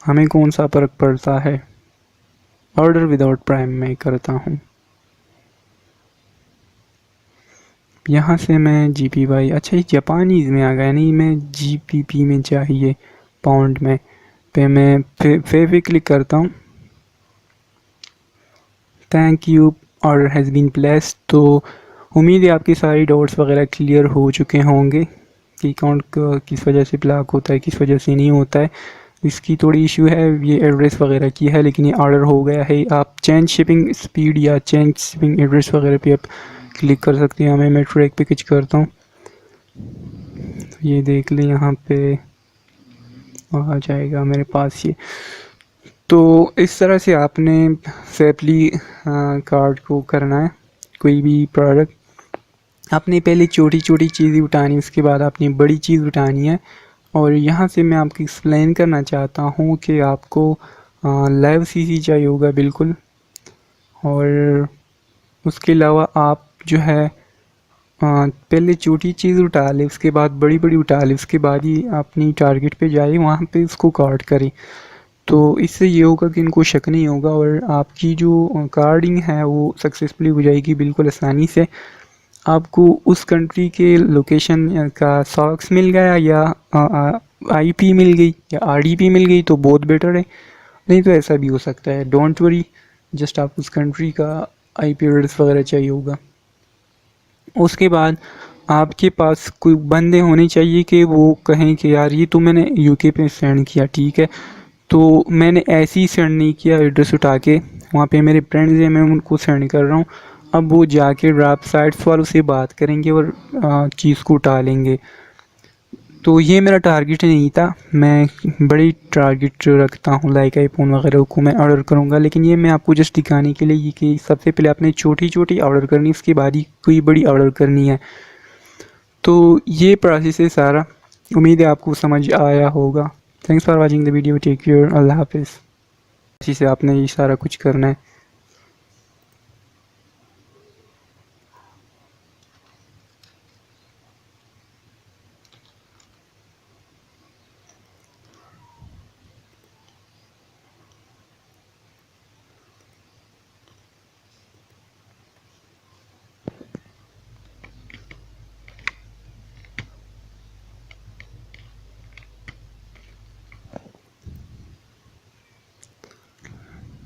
हमें कौन सा फ़र्क पड़ता है। ऑर्डर विदाउट प्राइम में करता हूँ। यहाँ से मैं GPY, अच्छा ये जापानीज़ में आ गया, नहीं मैं GPP में चाहिए, पाउंड में। पे मैं पे क्लिक करता हूँ। Thank you, order has been placed. तो उम्मीद है आपकी सारी डाउट्स वगैरह क्लियर हो चुके होंगे कि अकाउंट किस वजह से ब्लॉक होता है, किस वजह से नहीं होता है। इसकी थोड़ी इशू है, ये एड्रेस वगैरह की है, लेकिन ये ऑर्डर हो गया है। आप चेंज शिपिंग स्पीड या चेंज शिपिंग एड्रेस वगैरह पे आप क्लिक कर सकते हैं। मैं ट्रैक पे कुछ करता हूँ, ये देख लें, यहाँ पे आ जाएगा मेरे पास ये। तो इस तरह से आपने सेफली कार्ड को करना है। कोई भी प्रोडक्ट आपने पहले छोटी छोटी चीज़ें उठानी, उसके बाद आपने बड़ी चीज़ उठानी है। और यहाँ से मैं आपको एक्सप्लेन करना चाहता हूँ कि आपको लाइव CC चाहिए होगा बिल्कुल, और उसके अलावा आप जो है पहले छोटी चीज़ उठा ले, उसके बाद बड़ी बड़ी उठा ले, उसके बाद ही अपनी टारगेट पे जाए, वहाँ पे उसको कार्ड करें। तो इससे ये होगा कि इनको शक नहीं होगा और आपकी जो कार्डिंग है वो सक्सेसफुली हो जाएगी बिल्कुल आसानी से। आपको उस कंट्री के लोकेशन का सॉक्स मिल गया या IP मिल गई या RDP मिल गई तो बहुत बेटर है, नहीं तो ऐसा भी हो सकता है। डोंट वरी, जस्ट आप उस कंट्री का IP एड्रेस वगैरह चाहिए होगा। उसके बाद आपके पास कोई बंदे होने चाहिए कि वो कहें कि यार ये तो मैंने UK पे सेंड किया, ठीक है, तो मैंने ऐसे ही सेंड नहीं किया एड्रेस उठा के, वहाँ पे मेरे फ्रेंड्स हैं, मैं उनको सेंड कर रहा हूँ। अब वो जाके ड्राप साइट्स वालों से बात करेंगे और चीज़ को उठा लेंगे। तो ये मेरा टारगेट नहीं था, मैं बड़ी टारगेट रखता हूँ, लाइक आईफोन वगैरह को मैं ऑर्डर करूँगा। लेकिन ये मैं आपको जस्ट दिखाने के लिए कि सबसे पहले आपने छोटी छोटी ऑर्डर करनी, उसके बाद ही कोई बड़ी ऑर्डर करनी है। तो ये प्रोसेस है सारा, उम्मीद है आपको समझ आया होगा। Thanks for watching the video, take care, अल्लाह हाफिज़। इसी से आपने ये सारा कुछ करना है।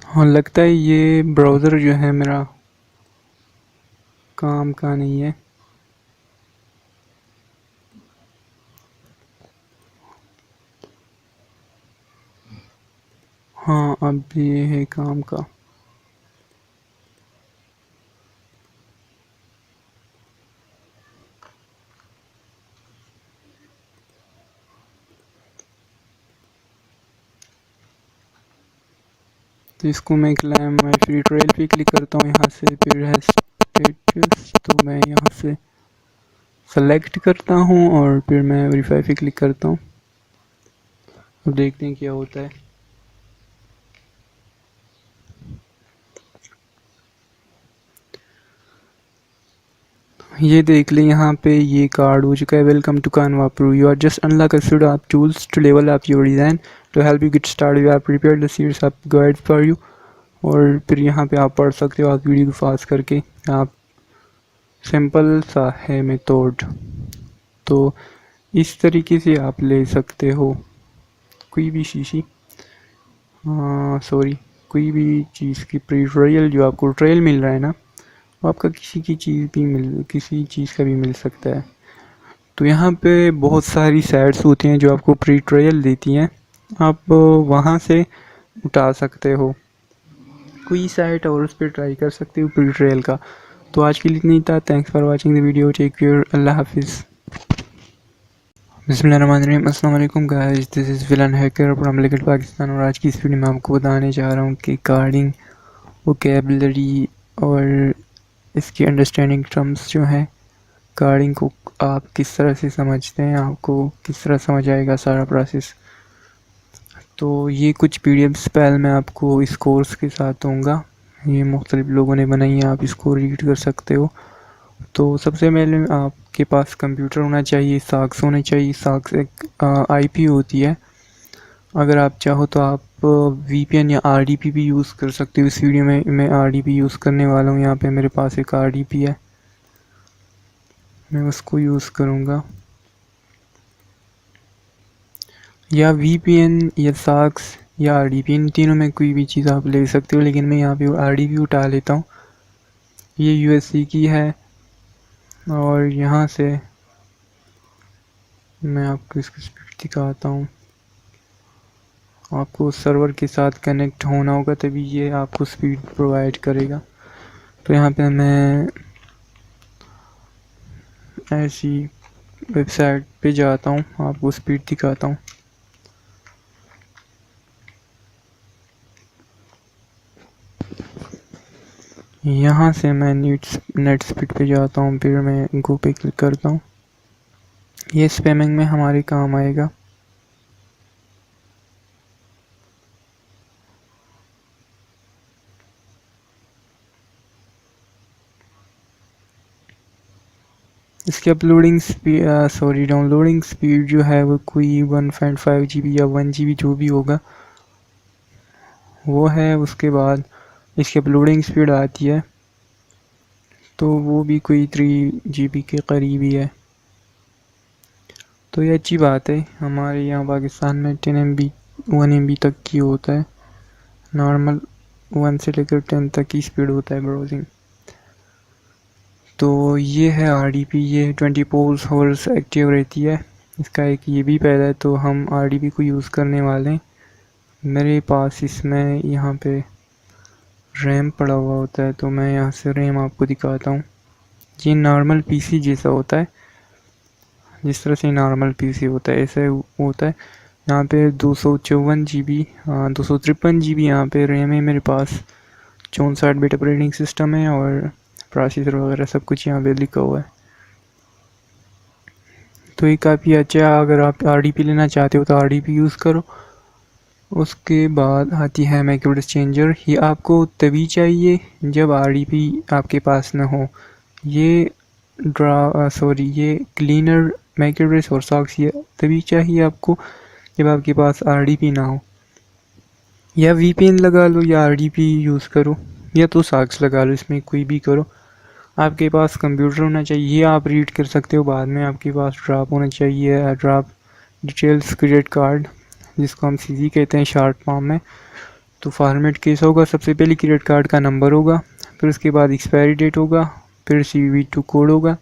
हाँ, लगता है ये ब्राउज़र जो है मेरा काम का नहीं है। हाँ, अब ये है काम का। तो इसको मैं क्लाइम माई फ्री ट्रायल पे क्लिक करता हूँ, यहाँ से फिर है स्टेटस, तो मैं यहाँ से सेलेक्ट करता हूँ और फिर मैं वेरीफाई पे क्लिक करता हूँ। अब देखते हैं क्या होता है। ये देख लें, यहाँ पे ये कार्ड हो चुका है। Welcome to Canva Pro, you are just unlock सुड आप tools to level up your design to help you get start, you are prepare the series up guide for you. और फिर यहाँ पे आप पढ़ सकते हो, आप वीडियो को फास्ट करके, आप सिंपल सा है मेथड। तो इस तरीके से आप ले सकते हो कोई भी शीशी, सॉरी, कोई भी चीज़ की ट्रायल, जो आपको ट्रायल मिल रहा है ना, वो आपका किसी चीज़ का भी मिल सकता है। तो यहाँ पे बहुत सारी साइट्स होती हैं जो आपको प्री ट्रायल देती हैं, आप वहाँ से उठा सकते हो कोई साइट और उस पर ट्राई कर सकते हो प्री ट्रायल का। तो आज के लिए इतना ही था। Thanks for watching the video, take care, अल्लाह हाफिज़। बिस्मिल्लाहिर्रहमानिर्रहीम, अस्सलाम वालेकुम guys, this is villain hacker from little Pakistan. और आज की इस वीडियो में आपको बताने जा रहा हूँ कि कार्डिंग वोकैबुलरी और इसकी अंडरस्टैंडिंग टर्म्स जो हैं, कार्डिंग को आप किस तरह से समझते हैं, आपको किस तरह समझ आएगा सारा प्रोसेस। तो ये कुछ पीडीएफ्स पहले मैं आपको इस कोर्स के साथ दूँगा, ये मुख्तलिफ लोगों ने बनाई है, आप इसको रीड कर सकते हो। तो सबसे पहले आपके पास कंप्यूटर होना चाहिए, साक्स होने चाहिए। साक्स एक आईपी होती है, अगर आप चाहो तो आप वीपीएन या आरडीपी भी यूज़ कर सकते हो। इस वीडियो में मैं आरडीपी यूज़ करने वाला हूँ। यहाँ पे मेरे पास एक आरडीपी है, मैं उसको यूज़ करूँगा। या वीपीएन या साक्स या आरडीपी, इन तीनों में कोई भी चीज़ आप ले सकते हो, लेकिन मैं यहाँ पे आरडीपी उठा लेता हूँ। ये यूएससी की है और यहाँ से मैं आपको इसकी स्पीड दिखाता हूँ। आपको सर्वर के साथ कनेक्ट होना होगा तभी ये आपको स्पीड प्रोवाइड करेगा। तो यहाँ पे मैं ऐसी वेबसाइट पे जाता हूँ, आपको स्पीड दिखाता हूँ। यहाँ से मैं नेट स्पीड पे जाता हूँ, फिर मैं गो पे क्लिक करता हूँ। ये स्पैमिंग में हमारे काम आएगा। इसकी अपलोडिंग स्पीड डाउनलोडिंग स्पीड जो है वो कोई 1.5 GB या 1 GB जो भी होगा वो है। उसके बाद इसकी अपलोडिंग स्पीड आती है तो वो भी कोई 3 GB के करीब ही है। तो ये अच्छी बात है। हमारे यहाँ पाकिस्तान में 10 MB 1 MB तक की होता है, नॉर्मल 1 से लेकर 10 तक की स्पीड होता है ब्राउजिंग। तो ये है आरडीपी, ये 24 आवर्स एक्टिव रहती है। इसका एक ये भी पैदा है, तो हम आरडीपी को यूज़ करने वाले हैं। मेरे पास इसमें यहाँ पे रैम पड़ा हुआ होता है, तो मैं यहाँ से रैम आपको दिखाता हूँ। ये नॉर्मल पीसी जैसा होता है, जिस तरह से नॉर्मल पीसी होता है ऐसे होता है। यहाँ पे 254 GB 253 GB यहाँ पे रैम है मेरे पास। 64 बिट ऑपरेटिंग सिस्टम है और प्रोसेसर वगैरह सब कुछ यहाँ पे लिखा हुआ है। तो ये काफ़ी अच्छा है। अगर आप आरडीपी लेना चाहते हो तो आरडीपी यूज़ करो। उसके बाद आती है मैक एड्रेस चेंजर। ये आपको तभी चाहिए जब आरडीपी आपके पास ना हो। ये ये क्लीनर मैक एड्रेस और सॉक्स ये तभी चाहिए आपको जब आपके पास आरडीपी ना हो। या वीपीएन लगा लो या आरडीपी यूज़ करो या तो सॉक्स लगा लो, इसमें कोई भी करो। आपके पास कंप्यूटर होना चाहिए, ये आप रीड कर सकते हो बाद में। आपके पास ड्रॉप होना चाहिए, ड्रॉप डिटेल्स क्रेडिट कार्ड, जिसको हम सीजी कहते हैं शॉर्ट फॉर्म में। तो फॉर्मेट केस होगा, सबसे पहले क्रेडिट कार्ड का नंबर होगा, फिर उसके बाद एक्सपायरी डेट होगा, फिर CVV2 कोड होगा,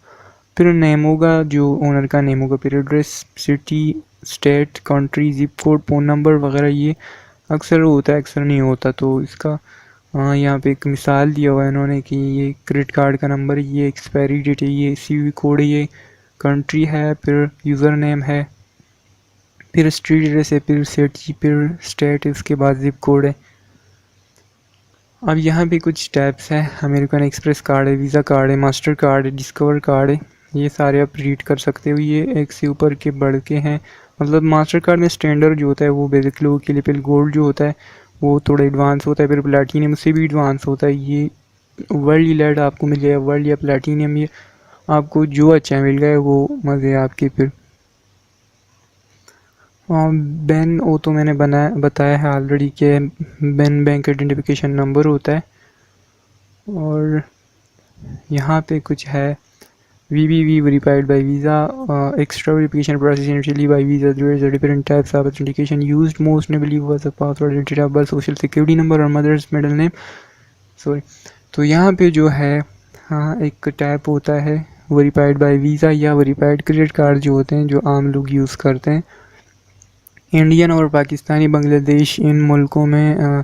फिर नेम होगा जो ओनर का नेम होगा, फिर address, city, state, country, zip code, phone number वगैरह। ये अक्सर होता है, अक्सर नहीं होता। तो इसका यहाँ पे एक मिसाल दिया हुआ है इन्होंने कि ये क्रेडिट कार्ड का नंबर है, ये एक्सपायरी डेट है, ये CVV कोड है, ये कंट्री है, फिर यूज़र नेम है, फिर स्ट्रीट एड्रेस है, फिर सिटी, फिर स्टेट है, उसके बाद जिप कोड है। अब यहाँ पे कुछ टैब्स हैं, अमेरिकन एक्सप्रेस कार्ड है, वीज़ा कार्ड है, मास्टर कार्ड है, डिस्कवर कार्ड है। ये सारे आप रीड कर सकते हो, ये एक से ऊपर के बढ़ के हैं। मतलब मास्टर कार्ड में स्टैंडर्ड जो होता है वो बेसिक लोगों के लिए, फिर गोल्ड जो होता है वो थोड़ा एडवांस होता है, फिर प्लैटिनियम से भी एडवांस होता है। ये वर्ल्ड इलाइट आपको मिल जाएगा, वर्ल्ड या प्लैटिनियम, ये आपको जो अच्छा मिल गया वो मज़े आपके। फिर बैन वो तो मैंने बताया है ऑलरेडी कि बैन बैंक आइडेंटिफिकेशन नंबर होता है। और यहाँ पे कुछ है VBV verified by Visa, extra verification process initially by Visa. There is a different types of authentication used. Most notably was a password, date of birth, social security number और mother's middle name. Sorry. तो यहाँ पे जो है हाँ एक tap होता है वेरीफाइड बाय वीज़ा या वेरीफाइड क्रेडिट कार्ड जो होते हैं जो आम लोग यूज़ करते हैं। इंडियन और पाकिस्तानी, बांग्लादेश, इन मुल्कों में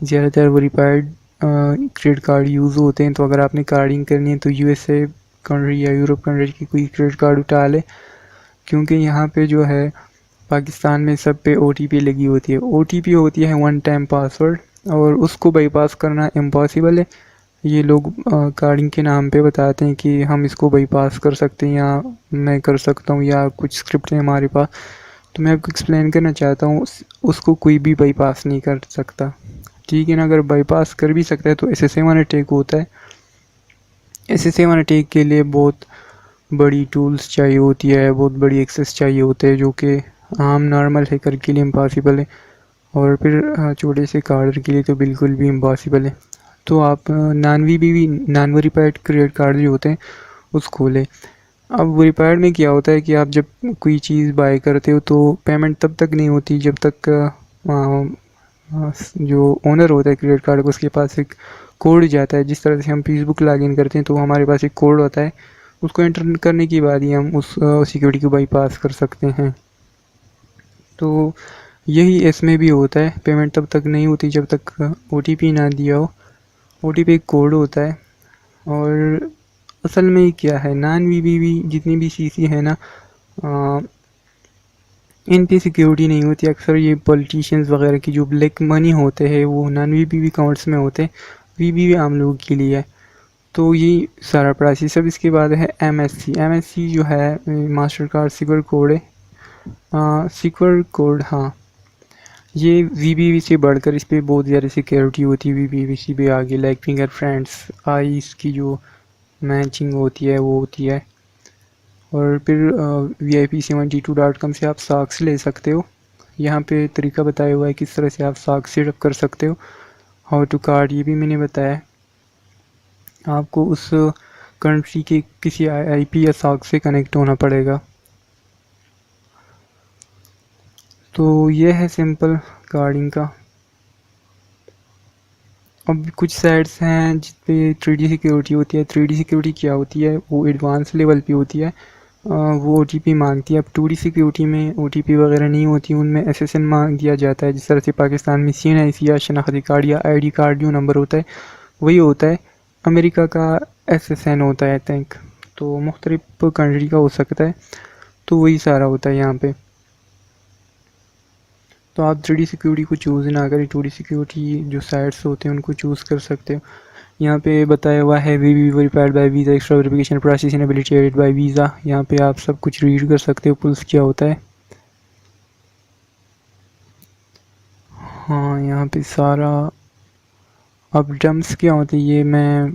ज़्यादातर वेरीफाइड क्रेडिट कार्ड यूज़ होते हैं। तो अगर आपने कार्डिंग करनी है तो यूएसए कंट्री या यूरोप कंट्री की कोई क्रेडिट कार्ड उठा ले, क्योंकि यहाँ पे जो है पाकिस्तान में सब पे ओटीपी लगी होती है। ओटीपी होती है वन टाइम पासवर्ड, और उसको बाईपास करना इम्पॉसिबल है। ये लोग कार्डिंग के नाम पे बताते हैं कि हम इसको बाईपास कर सकते हैं या मैं कर सकता हूँ या कुछ स्क्रिप्ट है हमारे पास। तो मैं आपको एक्सप्लेन करना चाहता हूँ, उसको कोई भी बाईपास नहीं कर सकता, ठीक है ना। अगर बाईपास कर भी सकता है तो SS7 अटैक होता है। SS7 अटैक के लिए बहुत बड़ी टूल्स चाहिए होती है, बहुत बड़ी एक्सेस चाहिए होते हैं, जो कि आम नॉर्मल हैकर के लिए इम्पॉसिबल है, और फिर छोटे से कार्डर के लिए तो बिल्कुल भी इम्पॉसिबल है। तो आप नॉन वेरीफाइड क्रेडिट कार्ड जो होते हैं उसको लें। अब वेरीफाइड में क्या होता है कि आप जब कोई चीज़ बाय करते हो तो पेमेंट तब तक नहीं होती जब तक जो ओनर होता है क्रेडिट कार्ड का उसके पास एक कोड जाता है। जिस तरह से हम फेसबुक लॉगिन करते हैं तो हमारे पास एक कोड होता है, उसको एंटर करने के बाद ही हम उस सिक्योरिटी को बाईपास कर सकते हैं। तो यही इसमें भी होता है, पेमेंट तब तक नहीं होती जब तक ओटीपी ना दिया हो। ओटीपी एक कोड होता है। और असल में क्या है, नॉन वीबीवी जितनी भी सीसी है ना, इन पे सिक्योरिटी नहीं होती। अक्सर ये पॉलिटिशियंस वगैरह की जो ब्लैक मनी होते हैं वो नॉन वीबीवी अकाउंट्स में होते हैं, वीबीवी आम लोगों के लिए है। तो ये सारा प्रोसेस। अब इसके बाद है MSC जो है मास्टर कार्ड सिक्योर कोड है, सिक्योर कोड। हाँ, ये वीबीवी से बढ़कर इस पर बहुत ज़्यादा सिक्योरिटी होती है। वीबीवी से भी आगे लाइक फिंगरप्रिंट्स, आईज की जो मैचिंग होती है वो होती है। और फिर VIP72.com से आप सॉक्स ले सकते हो। यहाँ पे तरीका बताया हुआ है किस तरह से आप सॉक्स सेटअप कर सकते हो। हाउ टू कार्ड ये भी मैंने बताया। आपको उस कंट्री के किसी IP या सॉक्स से कनेक्ट होना पड़ेगा। तो ये है सिंपल कार्डिंग का। अब कुछ साइट्स हैं जिस पे 3D सिक्योरिटी होती है। 3D सिक्योरिटी क्या होती है, वो एडवांस लेवल पे होती है। वो OTP मांगती है। अब 2D सिक्योरिटी में OTP वगैरह नहीं होती, उनमें SSN मांग दिया जाता है। जिस तरह से पाकिस्तान में CNIC या शनाख्ती कार्ड या ID कार्ड जो नंबर होता है वही होता है। अमेरिका का SSN होता है आई थिंक, तो मुख्तलिफ कंट्री का हो सकता है। तो वही सारा होता है यहाँ पे। तो आप 3D सिक्योरिटी को चूज़ ना करें, 2D सिक्योरिटी जो साइट्स होते हैं उनको चूज़ कर सकते हो। यहाँ पे बताया हुआ है verified by Visa, extra verification process enabled by Visa. यहाँ पे आप सब कुछ रीड कर सकते हो, पुल्स क्या होता है। हाँ, यहाँ पे सारा। अब डम्प्स क्या होते हैं ये मैं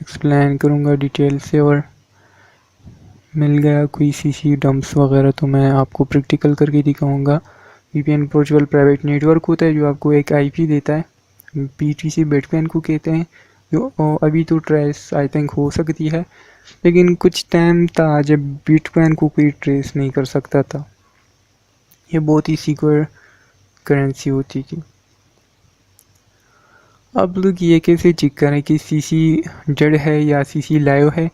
एक्सप्लेन करूँगा डिटेल से, और मिल गया कोई CC डम्प्स वगैरह तो मैं आपको प्रैक्टिकल करके दिखाऊँगा। VPN वर्चुअल प्राइवेट नेटवर्क होता है जो आपको एक IP देता है। PTC बिटकॉइन को कहते हैं, जो अभी तो ट्रेस आई थिंक हो सकती है, लेकिन कुछ टाइम था जब बिटकॉइन को कोई ट्रेस नहीं कर सकता था। ये बहुत ही सिक्योर करेंसी होती थी। अब लोग ये कैसे चेक करें कि CC डेड है या CC लाइव है।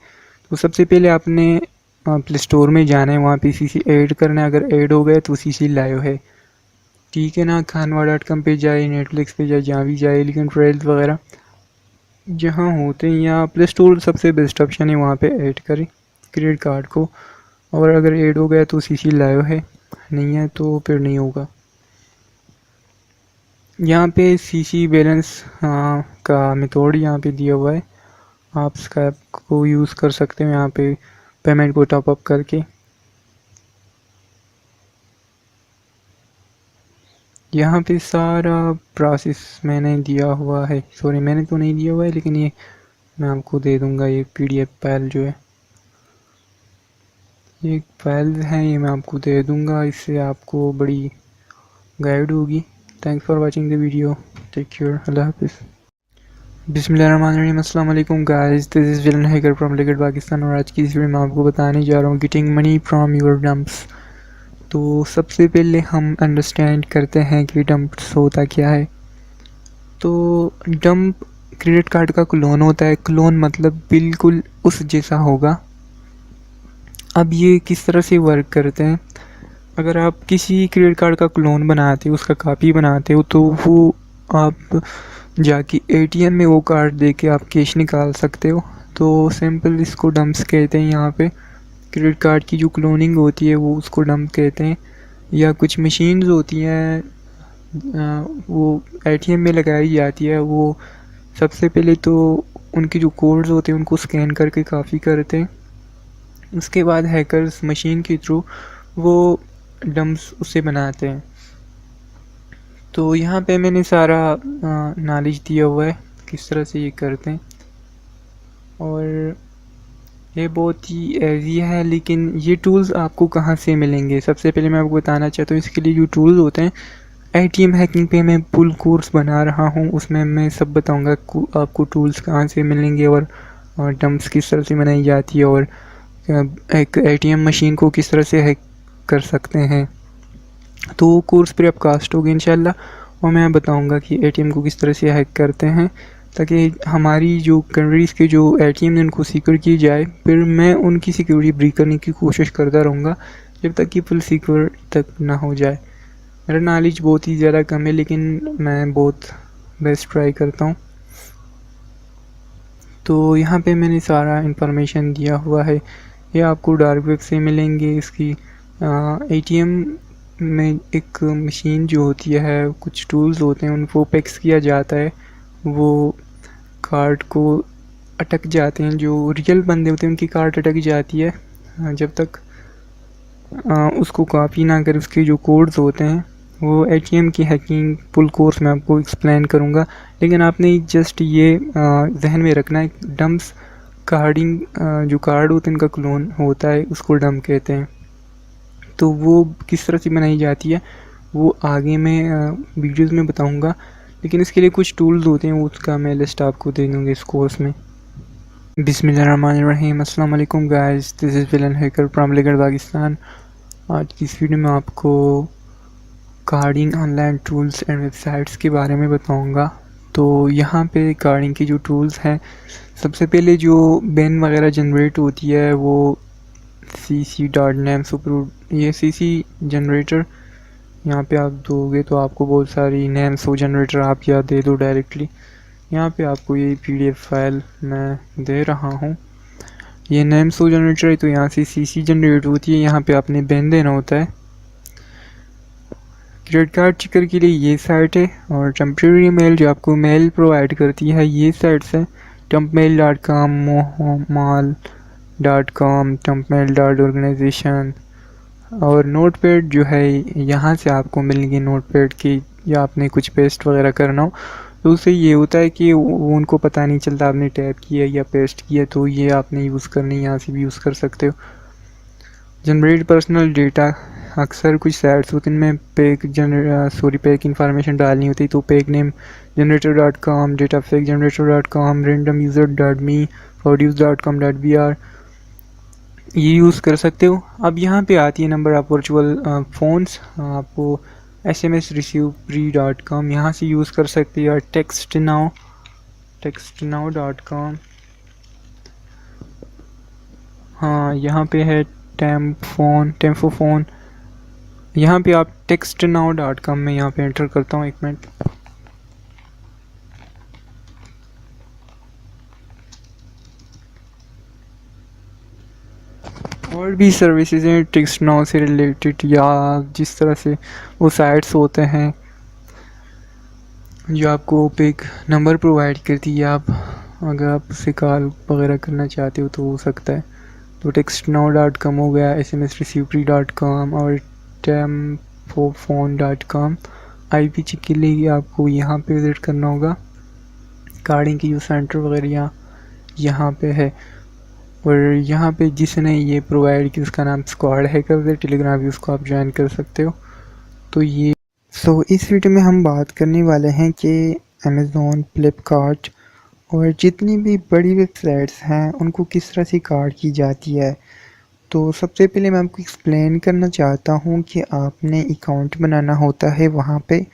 तो सबसे पहले आपने प्ले स्टोर में जाना है, वहाँ पे CC ऐड करना है। अगर ऐड हो गया तो CC लाइव है, ठीक है ना। खानवा.com पे जाए, नेटफ्लिक्स पे जाए, जहाँ भी जाए, लेकिन ट्रेल्स वगैरह जहाँ होते हैं, या प्ले स्टोर सबसे बेस्ट ऑप्शन है, वहाँ पे ऐड करें क्रेडिट कार्ड को। और अगर ऐड हो गया तो CC लाइव है, नहीं है तो फिर नहीं होगा। यहाँ पे CC बैलेंस का मेथड यहाँ पे दिया हुआ है, आप स्कैप को यूज़ कर सकते हो यहाँ पे पेमेंट को टॉप अप करके। यहाँ पे सारा प्रोसेस मैंने दिया हुआ है, सॉरी मैंने तो नहीं दिया हुआ है, लेकिन ये मैं आपको दे दूँगा। ये PDF फाइल जो है, ये फाइल है, ये मैं आपको दे दूँगा। इससे आपको बड़ी गाइड होगी। Thanks for watching the video, take care, अल्लाह हाफिज़। बिस्मिल्लाहिर्रहमानिर्रहीम, अस्सलाम वालेकुम guys, this is villain hacker from liquid Pakistan. और आज की इस वीडियो में आपको बताने जा रहा हूँ getting money from your dumps. तो सबसे पहले हम अंडरस्टैंड करते हैं कि डंप्स होता क्या है। तो डंप क्रेडिट कार्ड का क्लोन होता है। क्लोन मतलब बिल्कुल उस जैसा होगा अब ये किस तरह से वर्क करते हैं, अगर आप किसी क्रेडिट कार्ड का क्लोन बनाते हो, उसका कॉपी बनाते हो, तो वो आप जाके एटीएम में वो कार्ड दे के आप कैश निकाल सकते हो। तो सिंपल इसको डंप्स कहते हैं यहाँ पे। क्रेडिट कार्ड की जो क्लोनिंग होती है वो उसको डंप कहते हैं। या कुछ मशीन्स होती हैं वो एटीएम में लगाई जाती है, वो सबसे पहले तो उनके जो कोड्स होते हैं उनको स्कैन करके कॉपी करते हैं, उसके बाद हैकर्स मशीन के थ्रू वो डम्प्स उसे बनाते हैं। तो यहाँ पे मैंने सारा नॉलेज दिया हुआ है किस तरह से ये करते हैं, और ये बहुत ही ईजी है। लेकिन ये टूल्स आपको कहाँ से मिलेंगे, सबसे पहले मैं आपको बताना चाहता हूँ इसके लिए जो टूल्स होते हैं। एटीएम हैकिंग पे मैं फुल कोर्स बना रहा हूँ, उसमें मैं सब बताऊँगा आपको टूल्स कहाँ से मिलेंगे और डम्प्स किस तरह से बनाई जाती है, और एक एटीएम मशीन को किस तरह से हैक कर सकते हैं। तो वो कोर्स पर आप कास्ट होगी इंशाल्लाह, और मैं बताऊंगा कि एटीएम को किस तरह से हैक करते हैं, ताकि हमारी जो कंट्रीज़ के जो एटीएम उनको सिक्योर की जाए। फिर मैं उनकी सिक्योरिटी ब्रेक करने की कोशिश करता रहूँगा जब तक कि फुल सिक्योर तक ना हो जाए। मेरा नॉलेज बहुत ही ज़्यादा कम है, लेकिन मैं बहुत बेस्ट ट्राई करता हूँ। तो यहाँ पे मैंने सारा इन्फॉर्मेशन दिया हुआ है, ये आपको डार्क वेब से मिलेंगे। इसकी एटीएम में एक मशीन जो होती है, कुछ टूल्स होते हैं, उनको पैक्स किया जाता है, वो कार्ड को अटक जाते हैं, जो रियल बंदे होते हैं उनकी कार्ड अटक जाती है जब तक उसको कॉपी ना कर। उसके जो कोड्स होते हैं वो एटीएम की हैकिंग फुल कोर्स में आपको एक्सप्लेन करूँगा, लेकिन आपने जस्ट ये जहन में रखना है, डम्प्स कार्डिंग जो कार्ड होते हैं उनका क्लोन होता है, उसको डंप कहते हैं। तो वो किस तरह से बनाई जाती है वो आगे मैं वीडियोस में बताऊंगा, लेकिन इसके लिए कुछ टूल्स होते हैं, उसका मैं लिस्ट आपको दे दूँगा इस कोर्स में। बिस्मिल्लाहिर्रहमानिर्रहीम, अस्सलाम वालेकुम guys, this is villain hacker from legal Pakistan. आज की इस वीडियो में आपको carding online tools and websites के बारे में बताऊंगा। तो यहाँ पे कार्डिंग की जो टूल्स हैं, सबसे पहले जो बैन वगैरह जनरेट होती है वो cc.name सुप्रू, ये cc जनरेटर यहाँ पे आप दोगे तो आपको बहुत सारी नेम्स वो जनरेटर आप यहाँ दे दो डायरेक्टली। यहाँ पे आपको ये पीडीएफ फाइल मैं दे रहा हूँ, ये नेम्स वो जनरेटर है, तो यहाँ से cc जनरेट होती है, यहाँ पे आपने बैन देना होता है। क्रेडिट कार्ड चेकर के लिए ये साइट है, और टेम्प्रेरी मेल जो आपको मेल प्रोवाइड करती है ये साइट्स है, tempmail.com, momal.com, tempmail.organization, और नोटपैड जो है यहाँ से आपको मिलेंगे नोटपैड की, या आपने कुछ पेस्ट वगैरह करना हो तो उससे ये होता है कि वो उनको पता नहीं चलता आपने टैप किया या पेस्ट किया, तो ये आपने यूज़ करनी, यहाँ से भी यूज़ कर सकते हो। जनरेट पर्सनल डेटा, अक्सर कुछ साइट्स होती हैं इनमें पैक इंफॉर्मेशन डालनी होती है, तो pack name generator.com, datafactgenerator.com, randomuser.me, produce.com.br ये यूज़ कर सकते हो। अब यहाँ पे आती है नंबर ऑफ वर्चुअल फ़ोन्स, आपको SMS रिसीव free.com यहाँ से यूज़ कर सकते हो, textnow.com, हाँ यहाँ पे है टेम्फोफोन, यहाँ पे आप textnow.com में यहाँ पे एंटर करता हूँ, एक मिनट। और भी सर्विसेज हैं टेक्स्टनाउ से रिलेटेड, या जिस तरह से वो साइट्स होते हैं जो आपको एक नंबर प्रोवाइड करती है, आप अगर आप उससे कॉल वगैरह करना चाहते हो तो हो सकता है। तो textnow.com हो गया, smsreceivery.com और temphone.com। IP चेक के लिए आपको यहाँ पे विज़िट करना होगा, कार्डिंग की जो सेंटर वगैरह यहाँ पे है, और यहाँ पे जिसने ये प्रोवाइड की उसका नाम स्क्वाड हैकर है, टेलीग्राम भी उसको आप ज्वाइन कर सकते हो। तो ये इस वीडियो में हम बात करने वाले हैं कि अमेज़ॉन, फ्लिपकार्ट और जितनी भी बड़ी वेबसाइट्स हैं उनको किस तरह से कार्ड की जाती है। तो सबसे पहले मैं आपको एक्सप्लेन करना चाहता हूँ कि आपने अकाउंट बनाना होता है वहाँ पे।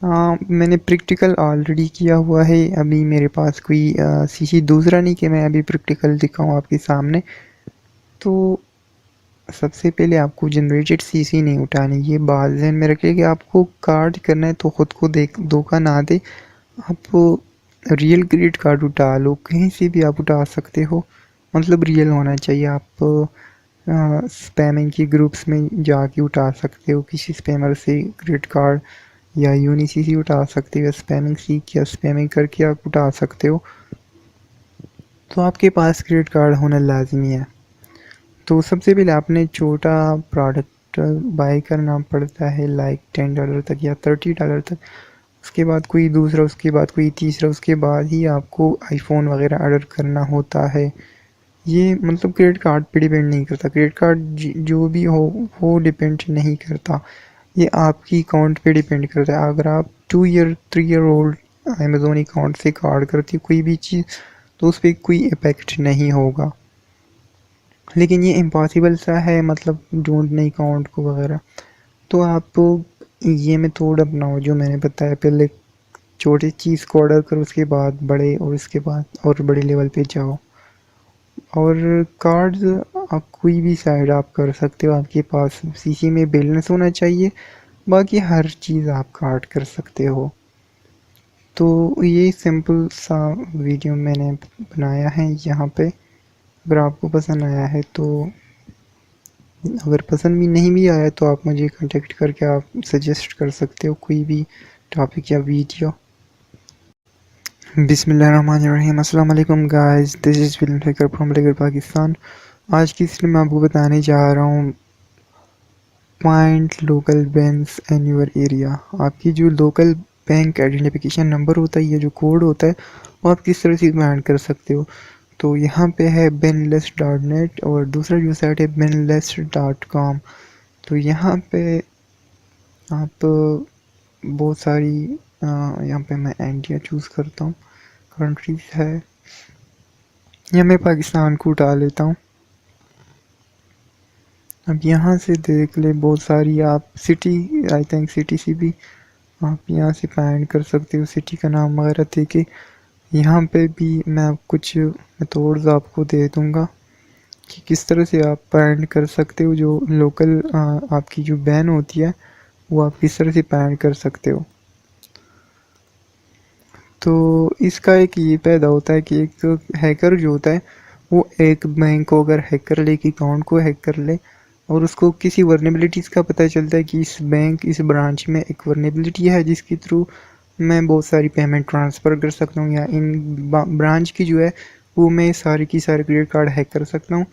मैंने प्रैक्टिकल ऑलरेडी किया हुआ है, अभी मेरे पास कोई सीसी दूसरा नहीं कि मैं अभी प्रैक्टिकल दिखाऊँ आपके सामने। तो सबसे पहले आपको जनरेटेड सीसी नहीं उठानी, ये बात ध्यान में रखिए कि आपको कार्ड करना है तो ख़ुद को धोखा ना दे। आप रियल क्रेडिट कार्ड उठा लो, कहीं से भी आप उठा सकते हो, मतलब रियल होना चाहिए। आप स्पैमिंग की ग्रुप्स में जाके उठा सकते हो किसी स्पैमर से क्रेडिट कार्ड, या यूनिसी से उठा सकते हो, स्पैमिंग सीख या स्पैमिंग करके आप उठा सकते हो। तो आपके पास क्रेडिट कार्ड होना लाजमी है। तो सबसे पहले आपने छोटा प्रोडक्ट बाय करना पड़ता है, लाइक $10 तक या $30 तक। उसके बाद कोई दूसरा, उसके बाद कोई तीसरा, उसके बाद ही आपको आईफोन वगैरह ऑर्डर करना होता है। ये मतलब क्रेडिट कार्ड पे डिपेंड नहीं करता, क्रेडिट कार्ड जो भी हो वो डिपेंड नहीं करता, ये आपकी अकाउंट पे डिपेंड करता है। अगर आप 2 year 3 year old Amazon account से कार्ड करती हो कोई भी चीज़, तो उस पर कोई इफ़ेक्ट नहीं होगा। लेकिन ये इम्पॉसिबल सा है, मतलब ढूंढने अकाउंट को वगैरह। तो आप ये मेथड अपनाओ जो मैंने बताया, पहले छोटी चीज़ को ऑर्डर करो, उसके बाद बड़े, और उसके बाद और बड़े लेवल पे जाओ। और कार्ड्स आप कोई भी साइड आप कर सकते हो, आपके पास सीसी में बैलेंस होना चाहिए, बाकी हर चीज़ आप कार्ड कर सकते हो। तो ये सिंपल सा वीडियो मैंने बनाया है यहाँ पे। अगर आपको पसंद आया है तो, अगर पसंद भी नहीं भी आया तो आप मुझे कांटेक्ट करके आप सजेस्ट कर सकते हो कोई भी टॉपिक या वीडियो। बिस्मिल्लाहिर्रहमानिर्रहीम, अस्सलाम वालेकुम guys, this is villain hacker from लेकर पाकिस्तान। आज की इसलिए मैं आपको बताने जा रहा हूँ point local banks in your area. आपकी जो लोकल बैंक आइडेंटिफिकेशन नंबर होता है, ये जो कोड होता है, वो आप किस तरह से फाइंड कर सकते हो। तो यहाँ पे है binless.net और दूसरा जो साइट है binless.com। तो यहाँ पे आप बहुत सारी यहाँ पे मैं इंडिया चूज़ करता हूँ, कंट्रीज है, या मैं पाकिस्तान को उठा लेता हूँ। अब यहाँ से देख ले बहुत सारी, आप सिटी, आई थिंक सिटी से भी आप यहाँ से फाइंड कर सकते हो, सिटी का नाम वगैरह देके। यहाँ पे भी मैं कुछ मेथड्स आपको दे दूँगा कि किस तरह से आप फाइंड कर सकते हो, जो लोकल आपकी जो बैन होती है वो आप किस तरह से फाइंड कर सकते हो। तो इसका एक ये पैदा होता है कि एक हैकर जो होता है वो एक बैंक को अगर हैक कर ले, कि अकाउंट को हैक कर ले, और उसको किसी वर्नेबिलिटीज़ का पता चलता है कि इस बैंक, इस ब्रांच में एक वर्नेबिलिटी है जिसके थ्रू मैं बहुत सारी पेमेंट ट्रांसफ़र कर सकता हूँ, या इन ब्रांच की जो है वो मैं सारी की सारे क्रेडिट कार्ड हैक कर सकता हूँ।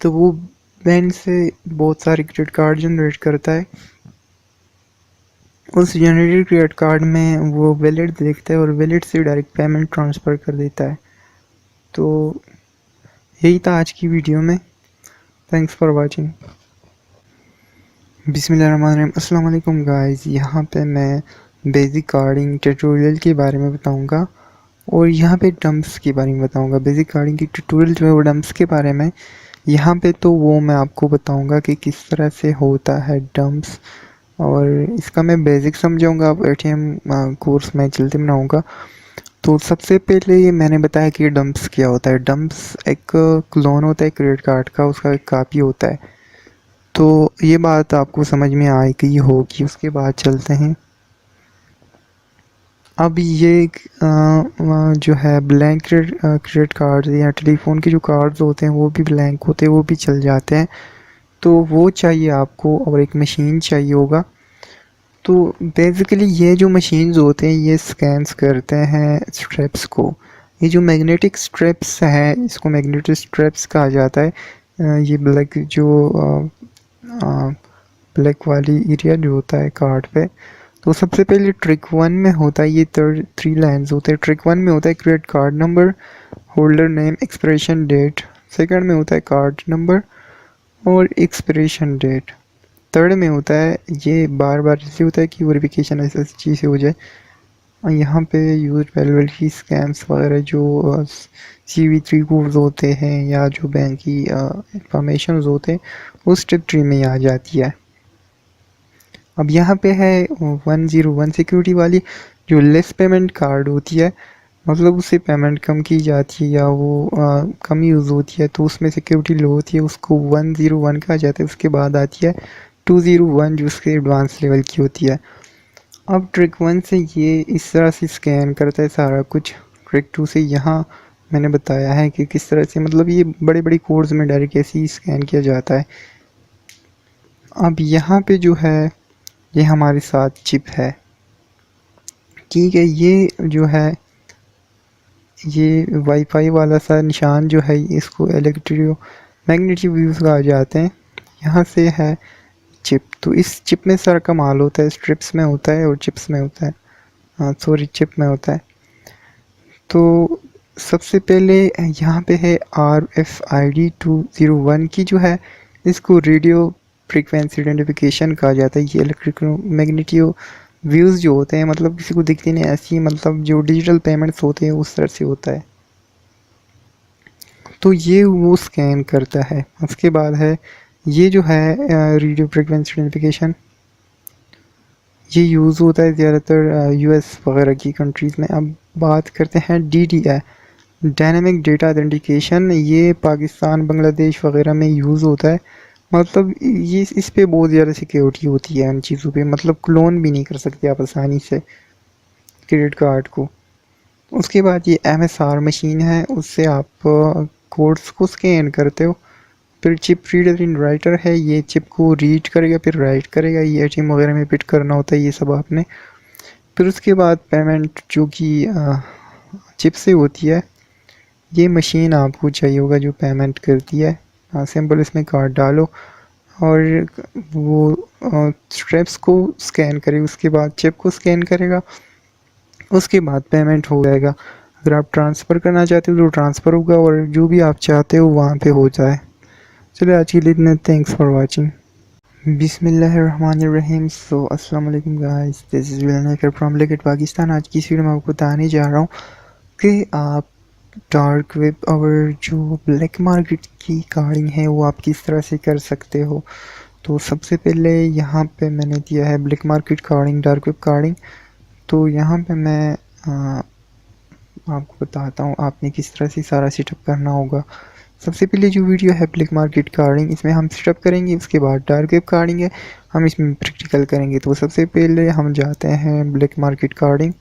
तो वो बैंक से बहुत सारे क्रेडिट कार्ड जनरेट करता है, उस जनरेटेड क्रेडिट कार्ड में वो वैलेट देखता है और वैलेट से डायरेक्ट पेमेंट ट्रांसफ़र कर देता है। तो यही था आज की वीडियो में। Thanks for watching. बिस्मिल्लाहिर्रहमानिर्रहीम, अस्सलाम वालेकुम गाइस। यहाँ पे मैं बेसिक कार्डिंग ट्यूटोरियल के बारे में बताऊँगा, और यहाँ पे डम्प्स के बारे में बताऊँगा। बेसिक कार्डिंग की ट्यूटोरियल जो है वो डम्प्स के बारे में। यहाँ पे तो वो मैं आपको बताऊँगा कि किस तरह से होता है डम्प्स, और इसका मैं बेसिक समझाऊँगा, आप ATM कोर्स में जल्दी बनाऊँगा। तो सबसे पहले मैंने बताया कि डम्प्स क्या होता है। डम्प्स एक क्लोन होता है क्रेडिट कार्ड का, उसका एक कापी होता है। तो ये बात आपको समझ में आ गई होगी। उसके बाद चलते हैं। अब ये जो है ब्लैंक क्रेडिट कार्ड या टेलीफोन के जो कार्ड्स होते हैं वो भी ब्लैंक होते हैं, वो भी चल जाते हैं। तो वो चाहिए आपको, और एक मशीन चाहिए होगा। तो बेसिकली ये जो मशीन्स होते हैं ये स्कैन्स करते हैं स्ट्रैप्स को। ये जो मैग्नेटिक स्ट्रैप्स हैं, इसको मैग्नेटिक स्ट्रैप्स कहा जाता है। ये ब्लैक जो ब्लैक वाली एरिया जो होता है कार्ड पे। तो सबसे पहले ट्रिक 1 में होता है, ये 3 लाइन्स होते हैं। ट्रिक 1 में होता है credit card number, holder name, expiration date. Second में होता है कार्ड नंबर और एक्सपिरेशन डेट। थर्ड में होता है, ये बार बार इसलिए होता है कि वेरिफिकेशन ऐसी चीज़ से हो जाए। और यहाँ पे यूज वैलिडिटी स्कैम्स वगैरह जो CVV कोड्स होते हैं, या जो बैंक की इंफॉर्मेशन होते हैं, उस स्टेप 3 में आ जाती है। अब यहाँ पे है 101 सिक्योरिटी वाली, जो लेस पेमेंट कार्ड होती है, मतलब उससे पेमेंट कम की जाती है या वो कम यूज़ होती है तो उसमें सिक्योरिटी लो होती है, उसको 101 कहा जाता है। उसके बाद आती है 201 जो उसके एडवांस लेवल की होती है। अब ट्रिक 1 से ये इस तरह से स्कैन करता है सारा कुछ। ट्रिक 2 से यहाँ मैंने बताया है कि किस तरह से, मतलब ये बड़े बड़े कोड्स में डायरेक्ट ऐसे ही स्कैन किया जाता है। अब यहाँ पे जो है ये हमारे साथ चिप है, ठीक है। ये जो है ये वाईफाई वाला सा निशान जो है इसको इलेक्ट्रो मैग्नेटिक वेव्स कहा जाते हैं। यहाँ से है चिप, तो इस चिप में सारा कमाल होता है, स्ट्रिप्स में होता है और चिप्स में होता है, हाँ सॉरी चिप में होता है। तो सबसे पहले यहाँ पे है RFID 201 की जो है इसको रेडियो फ्रीक्वेंसी आइडेंटिफिकेशन कहा जाता है। ये इलेक्ट्रिको मैग्नेटिक व्यूज़ जो होते हैं, मतलब किसी को दिखते नहीं ऐसी, मतलब जो डिजिटल पेमेंट्स होते हैं उस तरह से होता है। तो ये वो स्कैन करता है। उसके बाद है ये जो है रेडियो फ्रीक्वेंसी आइडेंटिफिकेशन, ये यूज़ होता है ज़्यादातर US वगैरह की कंट्रीज़ में। अब बात करते हैं DDI डायनामिक डेटा आइडेंटिफिकेशन, ये पाकिस्तान बांग्लादेश वगैरह में यूज़ होता है। मतलब ये इस पे बहुत ज़्यादा सिक्योरिटी होती है इन चीज़ों पे, मतलब क्लोन भी नहीं कर सकते आप आसानी से क्रेडिट कार्ड को। उसके बाद ये MSR मशीन है, उससे आप कोड्स को स्कैन करते हो। फिर चिप रीडर इन राइटर है, ये चिप को रीड करेगा फिर राइट करेगा, ये ATM वगैरह में फिट करना होता है ये सब आपने। फिर उसके बाद पेमेंट जो कि चिप से होती है, ये मशीन आपको चाहिए होगा जो पेमेंट करती है। सिंपल इसमें कार्ड डालो और वो स्ट्रेप्स को स्कैन करेगा, उसके बाद चिप को स्कैन करेगा, उसके बाद पेमेंट हो जाएगा। अगर आप ट्रांसफ़र करना चाहते हो तो ट्रांसफ़र होगा और जो भी आप चाहते हो वहाँ पे हो जाए। चलिए आज के लिए इतना, थैंक्स फॉर वाचिंग। बिस्मिल्लाहिर्रहमानिर्रहीम। सो अस्सलाम वालेकुम guys, this is villain hacker from liquid Pakistan. आज की इस वीडियो में आपको बताने जा रहा हूँ कि आप डार्क वेब और जो ब्लैक मार्केट की कार्डिंग है वो आप किस तरह से कर सकते हो। तो सबसे पहले यहाँ पे मैंने दिया है black market carding, dark web carding. तो यहाँ पे मैं आपको बताता हूँ आपने किस तरह से सारा सेटअप करना होगा। सबसे पहले जो वीडियो है ब्लैक मार्केट कार्डिंग, इसमें हम सेटअप करेंगे। उसके बाद डार्क वेब कार्डिंग है, हम इसमें प्रैक्टिकल करेंगे। तो सबसे पहले हम जाते हैं ब्लैक मार्केट कार्डिंग।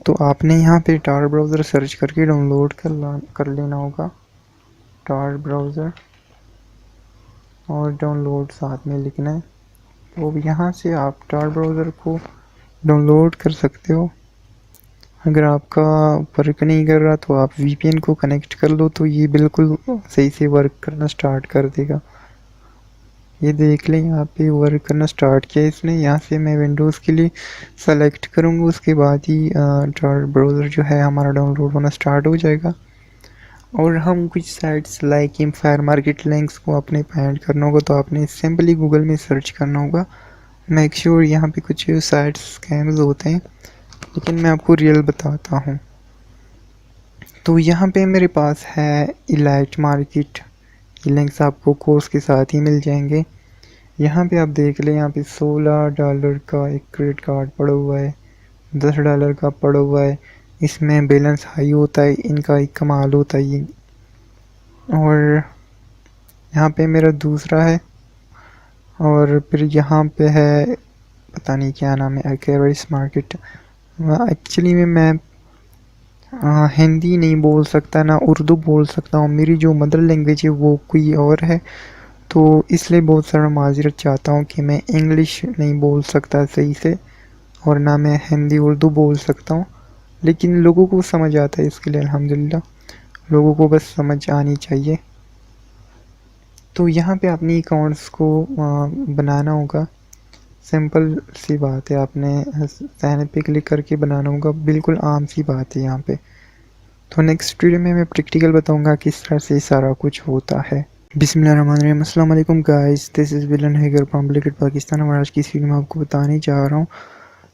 तो आपने यहाँ पे टार ब्राउज़र सर्च करके डाउनलोड कर लेना होगा, टार ब्राउज़र, और डाउनलोड साथ में लिखना है। तो यहाँ से आप टार ब्राउज़र को डाउनलोड कर सकते हो। अगर आपका वर्क नहीं कर रहा तो आप VPN को कनेक्ट कर लो, तो ये बिल्कुल सही से वर्क करना स्टार्ट कर देगा। ये देख लें यहाँ पे वर्क करना स्टार्ट किया इसने। यहाँ से मैं विंडोज़ के लिए सेलेक्ट करूँगा, उसके बाद ही टर ब्राउज़र जो है हमारा डाउनलोड होना स्टार्ट हो जाएगा। और हम कुछ sites like fire market links को अपने फाइंड करना होगा, तो आपने सिंपली गूगल में सर्च करना होगा। मेक श्योर यहाँ पे कुछ साइट्स स्कैम्स होते हैं, लेकिन मैं आपको रियल बताता हूँ। तो यहाँ पे मेरे पास है इलाइट मार्केट, ये लिंक्स आपको कोर्स के साथ ही मिल जाएंगे। यहाँ पे आप देख लें, यहाँ पे $16 का एक क्रेडिट कार्ड पड़ा हुआ है, $10 का पड़ा हुआ है। इसमें बैलेंस हाई होता है, इनका एक कमाल होता है ये। और यहाँ पे मेरा दूसरा है, और फिर यहाँ पे है पता नहीं क्या नाम है, एक्वेरियस मार्केट। एक्चुअली में मैं हिंदी नहीं बोल सकता ना उर्दू बोल सकता हूँ, मेरी जो मदर लैंग्वेज है वो कोई और है, तो इसलिए बहुत सारा माज़रत चाहता हूँ कि मैं इंग्लिश नहीं बोल सकता सही से, और ना मैं हिंदी उर्दू बोल सकता हूँ। लेकिन लोगों को समझ आता है, इसके लिए अल्हम्दुलिल्लाह, लोगों को बस समझ आनी चाहिए। तो यहाँ पे अपनी अकाउंट्स को बनाना होगा, सिंपल सी बात है, आपने साइन पे क्लिक करके बनाना होगा, बिल्कुल आम सी बात है यहाँ पे। तो नेक्स्ट वीडियो में मैं प्रैक्टिकल बताऊँगा किस तरह से सारा कुछ होता है। बिस्मिल्लाहिर्रहमानिर्रहीम। अस्सलाम वालेकुम guys, this is villain hacker from liquid Pakistan. और आज की इस वीडियो में आपको बताने जा रहा हूँ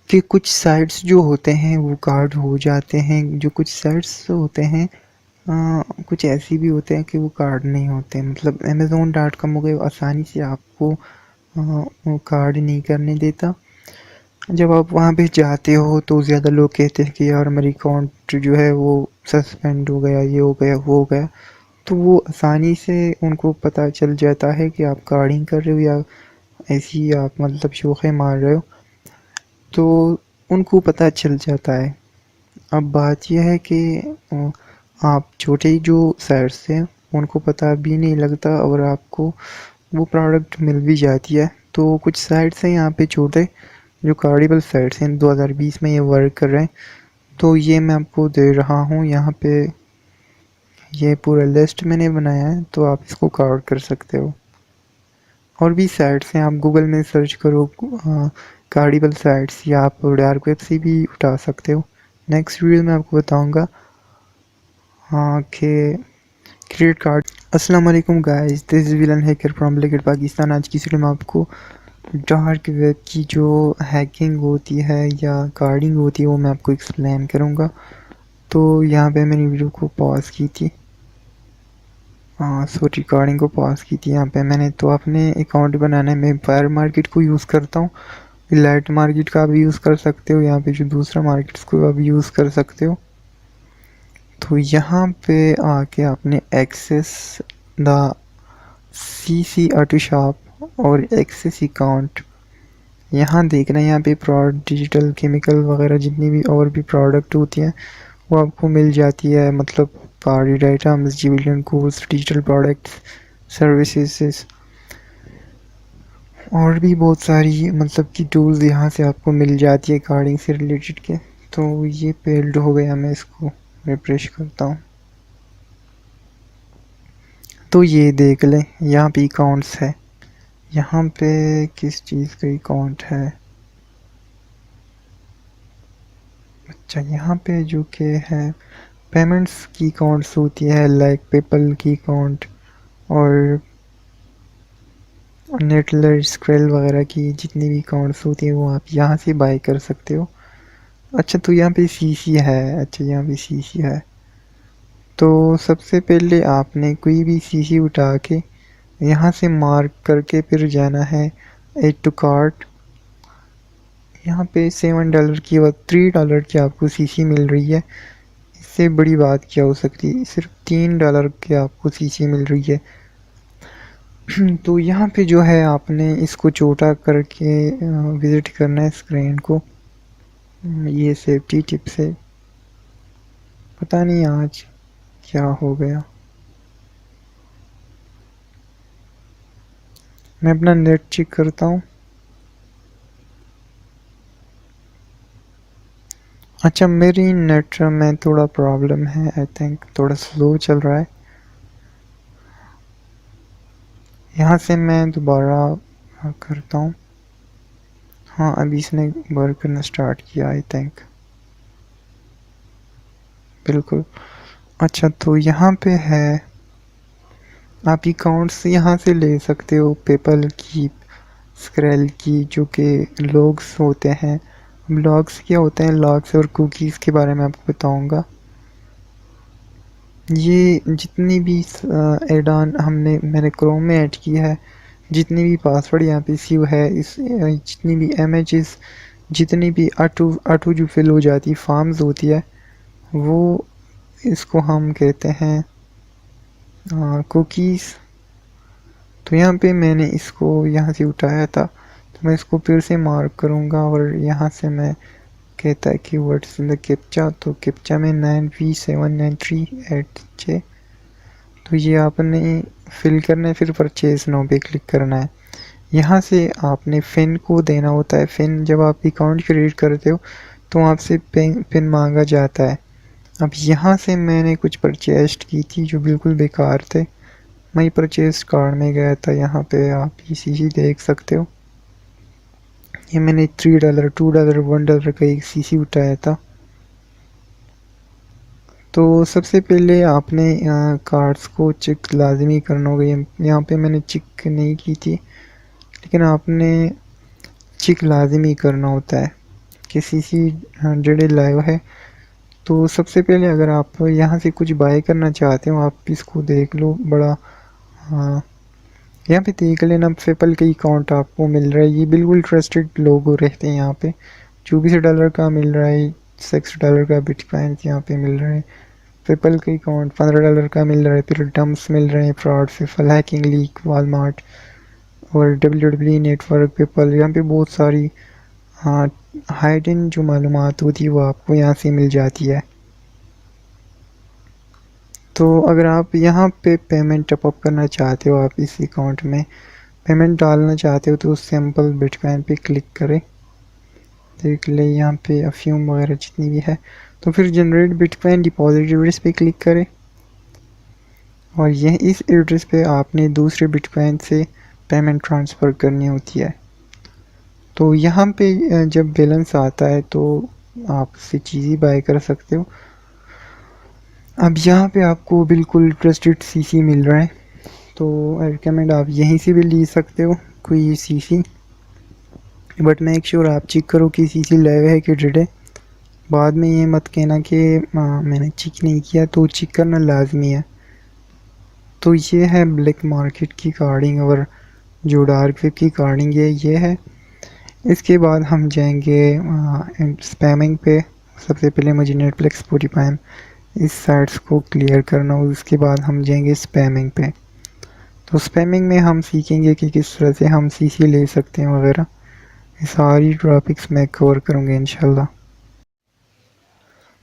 कि कुछ साइट्स जो होते हैं वो कार्ड हो जाते हैं, जो कुछ साइट्स होते हैं कुछ ऐसी भी होते हैं कि वो कार्ड नहीं होते। मतलब Amazon.com हो गए, आसानी से आपको वो कार्ड नहीं करने देता। जब आप वहाँ पे जाते हो तो ज़्यादा लोग कहते हैं कि यार मेरी अकाउंट जो है वो सस्पेंड हो गया, ये हो गया, वो हो गया। तो वो आसानी से उनको पता चल जाता है कि आप कार्डिंग कर रहे हो या ऐसे ही आप मतलब शोखे मार रहे हो, तो उनको पता चल जाता है। अब बात यह है कि आप छोटे जो साइट्स हैं उनको पता भी नहीं लगता और आपको वो प्रोडक्ट मिल भी जाती है। तो कुछ साइट्स हैं यहाँ पे छोटे जो कार्डिबल साइट्स हैं, 2020 में ये वर्क कर रहे हैं। तो ये मैं आपको दे रहा हूँ यहाँ पे, ये पूरा लिस्ट मैंने बनाया है, तो आप इसको कार्ड कर सकते हो। और भी साइट्स हैं, आप गूगल में सर्च करो कार्डिबल साइट्स, या आप डार्क वेब से भी उठा सकते हो। नेक्स्ट वीडियो में आपको बताऊंगा हाँ कि क्रेडिट कार्ड। अस्सलाम वालेकुम guys, this is villain hacker from black hat Pakistan. आज की वीडियो में आपको डार्क वेब की जो हैकिंग होती है या कार्डिंग होती है वो मैं आपको एक्सप्लेन करूंगा। तो यहाँ पे मैंने वीडियो को पॉज की थी, सो रिकॉर्डिंग को पॉज की थी यहाँ पे मैंने। तो अपने अकाउंट बनाने में फायर मार्केट को यूज़ करता हूँ, लाइट मार्केट का भी यूज़ कर सकते हो, यहाँ पे जो दूसरा मार्केट को आप यूज़ कर सकते हो। तो यहाँ पे आके आपने access the CC auto shop और एक्सेस अकाउंट यहाँ देखना है। यहाँ पे प्रोडक्ट डिजिटल केमिकल वगैरह जितनी भी और भी प्रोडक्ट होती हैं वो आपको मिल जाती है, मतलब कार्ड आइटम्स, जिबिलियन कोर्स, डिजिटल प्रोडक्ट्स, सर्विसेज और भी बहुत सारी मतलब कि टूल्स यहाँ से आपको मिल जाती है कार्डिंग से रिलेटेड के। तो ये पेल्ड हो गया, मैं इसको रिफ्रेश करता हूँ। तो ये देख लें यहाँ पे अकाउंट्स है, यहाँ पे किस चीज़ का अकाउंट है। अच्छा, यहाँ पे जो कि है पेमेंट्स की अकाउंट्स होती है, लाइक पेपल की अकाउंट और नेटलर, स्क्रेल वगैरह की जितनी भी अकाउंट्स होती है वो आप यहाँ से बाय कर सकते हो। अच्छा, तो यहाँ पे CC है, अच्छा यहाँ पे CC है। तो सबसे पहले आपने कोई भी CC उठा के यहाँ से मार्क करके फिर जाना है एड टू कार्ट। यहाँ पे $7 की और $3 की आपको CC मिल रही है। इससे बड़ी बात क्या हो सकती है, सिर्फ $3 की आपको CC मिल रही है। तो यहाँ पे जो है आपने इसको छोटा करके विज़िट करना है स्क्रीन को। ये सेफ्टी टिप्स है, पता नहीं आज क्या हो गया। मैं अपना नेट चेक करता हूँ। अच्छा, मेरी नेट में थोड़ा प्रॉब्लम है, आई थिंक थोड़ा स्लो चल रहा है। यहाँ से मैं दोबारा करता हूँ। हाँ, अभी इसने वर्क करना स्टार्ट किया आई थिंक, बिल्कुल। अच्छा, तो यहाँ पे है आप अकाउंट्स यहाँ से ले सकते हो, पेपल की, स्क्रेल की, जो कि लॉग्स होते हैं। लॉग्स क्या होते हैं, लॉग्स और कुकीज़ के बारे में आपको बताऊंगा। ये जितनी भी एड ऑन मैंने क्रोम में ऐड की है, जितनी भी पासवर्ड यहाँ पे सेव है, इस जितनी भी इमेजेस, जितनी भी ऑटो जो फिल हो जाती फॉर्म्स होती है, वो इसको हम कहते हैं कुकीज़। तो यहाँ पे मैंने इसको यहाँ से उठाया था, तो मैं इसको फिर से मार्क करूँगा और यहाँ से मैं कहता है कि व्हाट्स इन द कैप्चा, तो कैप्चा में 9V793H। तो ये आपने फिल करना है, फिर परचेज नाउ पे क्लिक करना है। यहाँ से आपने फिन को देना होता है। फिन जब आप अकाउंट क्रिएट करते हो तो आपसे पिन मांगा जाता है। अब यहाँ से मैंने कुछ परचेज की थी जो बिल्कुल बेकार थे, मैं परचेज कार्ड में गया था, यहाँ पे आप इसी देख सकते हो। ये मैंने $3, $2, $1 का एक CC उठाया था। तो सबसे पहले आपने कार्ड्स को चेक लाजमी करना होगा। यहाँ पे मैंने चेक नहीं की थी, लेकिन आपने चेक लाजमी करना होता है कि CC 100 लाइव है। तो सबसे पहले अगर आप यहाँ से कुछ बाय करना चाहते हो, आप इसको देख लो, बड़ा यहाँ पे देख लेना पेपल के अकाउंट आपको मिल रहा है, ये बिल्कुल ट्रस्टेड लोगो रहते हैं यहाँ पे। $24 का मिल रहा है, $6 का बिटकॉइन यहाँ पे मिल रहा है। पेपल के अकाउंट $15 का मिल रहा है, फिर डम्प्स मिल रहे हैं, fraud, PayPal hacking leak, Walmart और WWE नेटवर्क, पेपल। यहाँ पे बहुत सारी हाँ हाइडन जो मालूमात होती है वो आपको यहाँ से मिल जाती है। तो अगर आप यहाँ पे पेमेंट टॉपअप करना चाहते हो, आप इस अकाउंट में पेमेंट डालना चाहते हो, तो सिंपल बिटकॉइन पे क्लिक करें। देख ले यहाँ पे अफ्यूम वगैरह जितनी भी है, तो फिर जनरेट बिटकॉइन डिपॉजिट एड्रेस पे क्लिक करें और यह इस एड्रेस पे आपने दूसरे बिटकॉइन से पेमेंट ट्रांसफ़र करनी होती है। तो यहाँ पे जब बैलेंस आता है तो आप इससे चीज़ें बाय कर सकते हो। अब यहाँ पे आपको बिल्कुल ट्रस्टेड सीसी मिल रहा है, तो आई रिकमेंड आप यहीं से भी ले सकते हो कोई सीसी, बट मेक श्योर आप चेक करो कि सीसी लाइव है कि डेड है। बाद में ये मत कहना कि मैंने चेक नहीं किया, तो चेक करना लाजमी है। तो ये है ब्लैक मार्केट की कार्डिंग और जो डार्क वेब की कार्डिंग है ये है। इसके बाद हम जाएंगे स्पैमिंग पे। सबसे पहले मुझे नेटफ्लिक्स, स्पॉटिफाई इस साइट्स को क्लियर करना, और उसके बाद हम जाएंगे स्पैमिंग पे। तो स्पैमिंग में हम सीखेंगे कि किस तरह से हम सीसी ले सकते हैं वगैरह। ये सारी टॉपिक्स मैं कवर करूँगा इंशाल्लाह।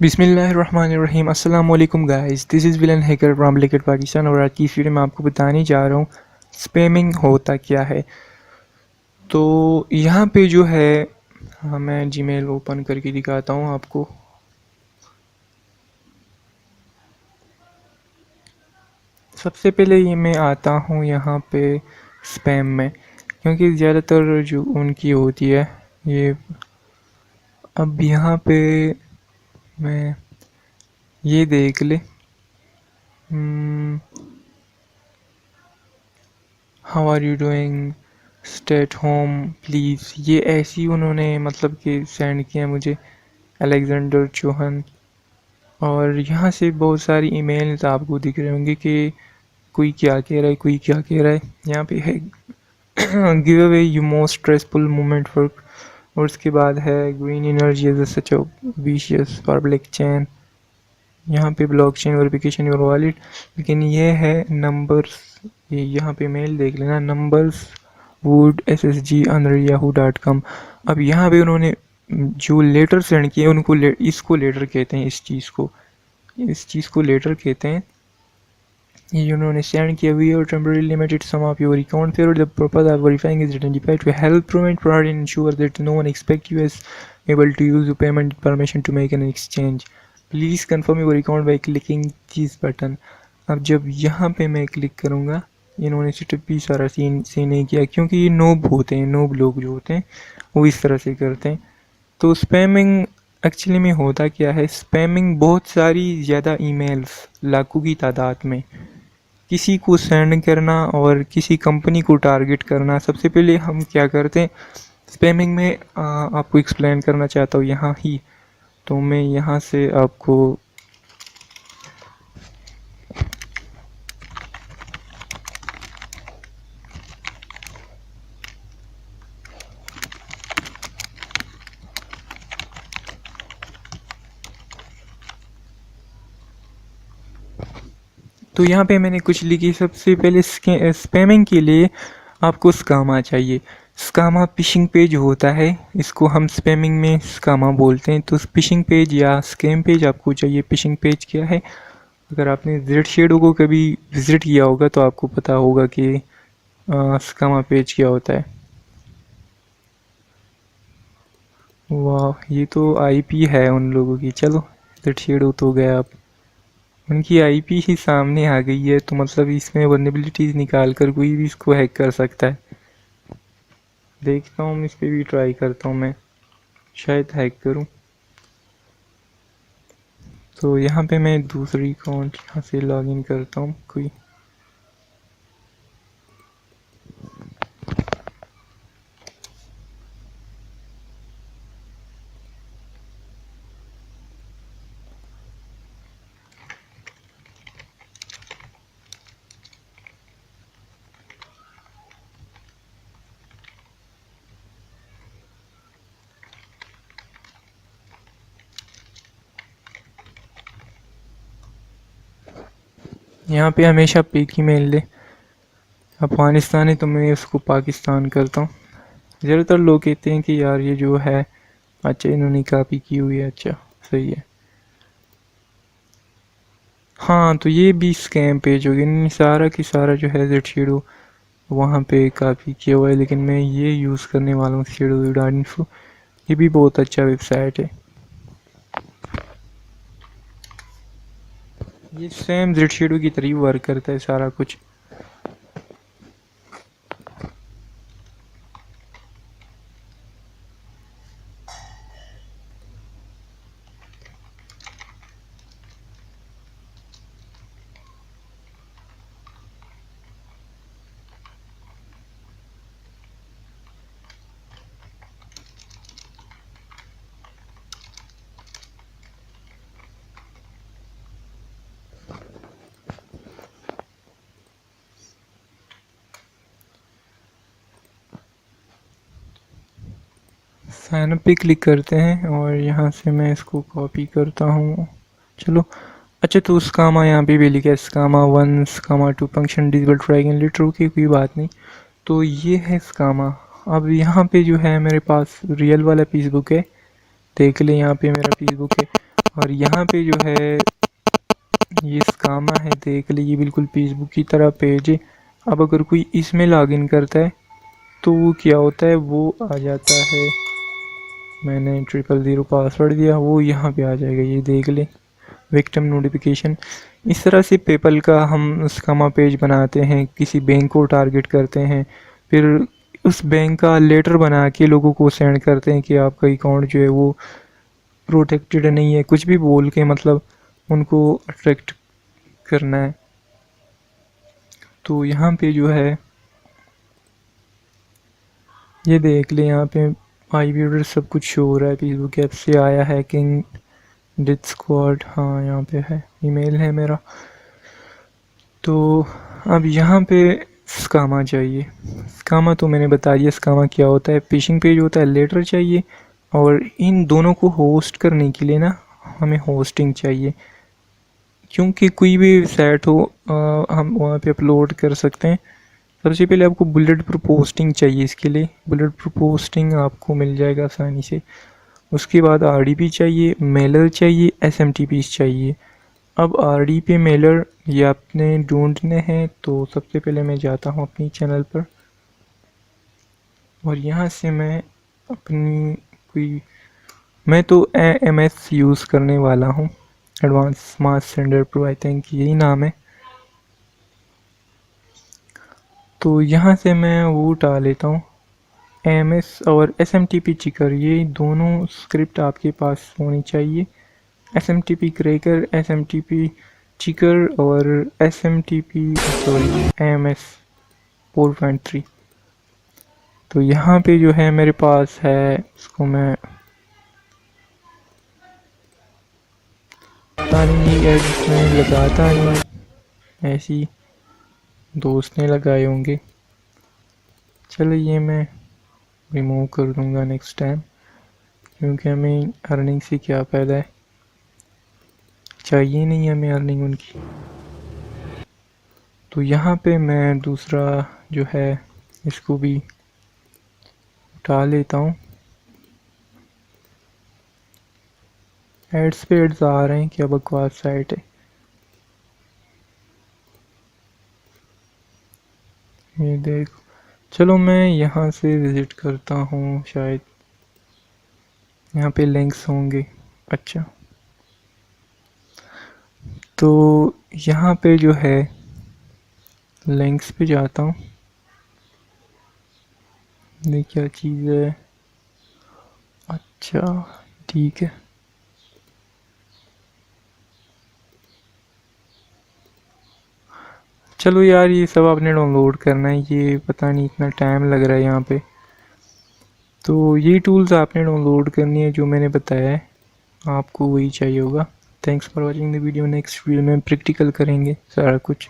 बिस्मिल्लाहिर्रहमानिर्रहीम। अस्सलाम वालेकुम guys, this is villain hacker from liquid Pakistan और आज की इस वीडियो में आपको बताने जा रहा हूँ स्पैमिंग होता क्या है। तो यहाँ पे जो है मैं जीमेल ओपन करके दिखाता हूँ आपको। सबसे पहले ये मैं आता हूँ यहाँ पे स्पैम में, क्योंकि ज़्यादातर जो उनकी होती है ये। अब यहाँ पे मैं ये देख ले, how are you doing, stay at home please, ये ऐसी उन्होंने मतलब कि सेंड किया मुझे, अलेक्जेंडर चौहान। और यहाँ से बहुत सारी ईमेल्स आपको दिख रहे होंगे कि कोई क्या कह रहा है, कोई क्या कह रहा है। यहाँ पे है give away you most stressful moment for, और उसके बाद है green energy as such a vicious for blockchain. यहाँ पे blockchain verification your wallet, लेकिन ये है नंबर्स। ये यहाँ पे मेल देख लेना, नंबर्स वुड ssg@yahoo.com। अब यहाँ पे उन्होंने जो लेटर सेंड किए उनको इसको लेटर कहते हैं, इस चीज़ को लेटर कहते हैं। ये उन्होंने सेंड किया, we are temporary limited some of your account fair, the purpose of verifying is identified to help prevent fraud and ensure that no one expect you as able to use your payment information to make an exchange. Please confirm your account by clicking this button. अब जब यहाँ पे मैं click करूँगा, इन्होंने setup भी सारा scene से नहीं किया, क्योंकि ये नोब होते हैं, नोब लोग जो होते हैं वो इस तरह से करते हैं। तो स्पैमिंग एक्चुअली में होता क्या है, स्पैमिंग बहुत सारी ज़्यादा ईमेल्स लाखों की तादाद में किसी को सेंड करना और किसी कंपनी को टारगेट करना। सबसे पहले हम क्या करते हैं स्पैमिंग में, आपको एक्सप्लेन करना चाहता हूँ यहाँ ही। तो मैं यहाँ से आपको तो यहाँ पे मैंने कुछ लिखी। सबसे पहले स्पैमिंग के लिए आपको स्कामा चाहिए। स्कामा फिशिंग पेज होता है, इसको हम स्पैमिंग में स्कामा बोलते हैं। तो फिशिंग पेज या स्कैम पेज आपको चाहिए। फिशिंग पेज क्या है, अगर आपने जेड शेडो को कभी विज़िट किया होगा तो आपको पता होगा कि स्कामा पेज क्या होता है। वाह, ये तो आईपी है उन लोगों की। चलो जेड शेडो तो गया, अब उनकी आईपी ही सामने आ गई है, तो मतलब इसमें वल्नरेबिलिटीज़ निकाल कर कोई भी इसको हैक कर सकता है। देखता हूँ, इस पर भी ट्राई करता हूँ, मैं शायद हैक करूँ। तो यहाँ पे मैं दूसरी अकाउंट यहाँ से लॉगिन करता हूँ कोई। यहाँ पे हमेशा पिक ही मेल ले। अफगानिस्तान है तो मैं उसको पाकिस्तान करता हूँ। ज़्यादातर लोग कहते हैं कि यार ये जो है अच्छा इन्होंने कॉपी की हुई है, अच्छा सही है। हाँ तो ये भी स्कैम पेज हो गया, नहीं सारा की सारा जो है जेड शेडो वहाँ पे कॉपी किया हुआ है, लेकिन मैं ये यूज़ करने वाला हूँ शेडो डॉट इन्फो। ये भी बहुत अच्छा वेबसाइट है। ये सेम जेड शेडो की तरह ही वर्क करता है सारा कुछ। साइन अप पे क्लिक करते हैं और यहाँ से मैं इसको कॉपी करता हूँ। चलो अच्छा, तो स्कामा यहाँ पे भी लिखा है स्कामा 1 स्कामा 2 function disable dragon litre, okay कोई बात नहीं। तो ये है स्कामा। अब यहाँ पे जो है मेरे पास रियल वाला फेसबुक है, देख ले यहाँ पे मेरा फेसबुक है। और यहाँ पे जो है ये स्कामा है, देख ले ये बिल्कुल फेसबुक की तरह पेज है। अब अगर कोई इसमें लॉगिन करता है तो वो क्या होता है, वो आ जाता है, मैंने 000 पासवर्ड दिया, वो यहाँ पे आ जाएगा, ये देख ले विक्टिम नोटिफिकेशन। इस तरह से पेपल का हम स्कामा पेज बनाते हैं, किसी बैंक को टारगेट करते हैं, फिर उस बैंक का लेटर बना के लोगों को सेंड करते हैं कि आपका अकाउंट जो है वो प्रोटेक्टेड नहीं है, कुछ भी बोल के मतलब उनको अट्रैक्ट करना है। तो यहाँ पे जो है ये देख ले, यहाँ पे आईपी एड्रेस सब कुछ शो हो रहा है, फेसबुक ऐप से आया है, किंग डिथ स्क्वाड, हाँ यहाँ पे है, ईमेल है मेरा। तो अब यहाँ पे स्कामा चाहिए। स्कामा तो मैंने बता दिया स्कामा क्या होता है, फिशिंग पेज होता है, लेटर चाहिए। और इन दोनों को होस्ट करने के लिए ना हमें होस्टिंग चाहिए, क्योंकि कोई भी साइट हो हम वहाँ पे अपलोड कर सकते हैं। सबसे पहले आपको बुलेट प्रूफ पोस्टिंग चाहिए, इसके लिए बुलेट प्रूफ पोस्टिंग आपको मिल जाएगा आसानी से। उसके बाद आरडीपी चाहिए, मेलर चाहिए, एसएमटीपीस चाहिए। अब आरडीपी मेलर ये आपने ढूंढने हैं, तो सबसे पहले मैं जाता हूँ अपनी चैनल पर और यहाँ से मैं अपनी कोई, मैं तो एमएस यूज़ करने वाला हूँ, advance mass sender pro, I think यही नाम है। तो यहाँ से मैं वो उठा लेता हूँ एमएस और एसएमटीपी चिकर, ये दोनों स्क्रिप्ट आपके पास होनी चाहिए। एसएमटीपी क्रैकर, एसएमटीपी चिकर और एसएमटीपी सॉरी एमएस 4.3। तो यहाँ पे जो है मेरे पास है, इसको मैं पता नहीं एडिट में लगाता नहीं, ऐसी दोस्त ने लगाए होंगे। चलो ये मैं रिमूव कर दूंगा नेक्स्ट टाइम, क्योंकि हमें अर्निंग से क्या फ़ायदा है, चाहिए नहीं हमें अर्निंग उनकी। तो यहाँ पे मैं दूसरा जो है इसको भी उठा लेता हूँ। एड्स पे एड्स आ रहे हैं, क्या बकवास साइट है ये देखो। चलो मैं यहाँ से विज़िट करता हूँ, शायद यहाँ पे लिंक्स होंगे। अच्छा तो यहाँ पे जो है लिंक्स पे जाता हूँ, ये क्या चीज़ है, अच्छा ठीक है। चलो यार ये सब आपने डाउनलोड करना है, ये पता नहीं इतना टाइम लग रहा है यहाँ पे। तो ये टूल्स आपने डाउनलोड करनी है जो मैंने बताया है, आपको वही चाहिए होगा। Thanks for watching the video, next video में प्रैक्टिकल करेंगे सारा कुछ।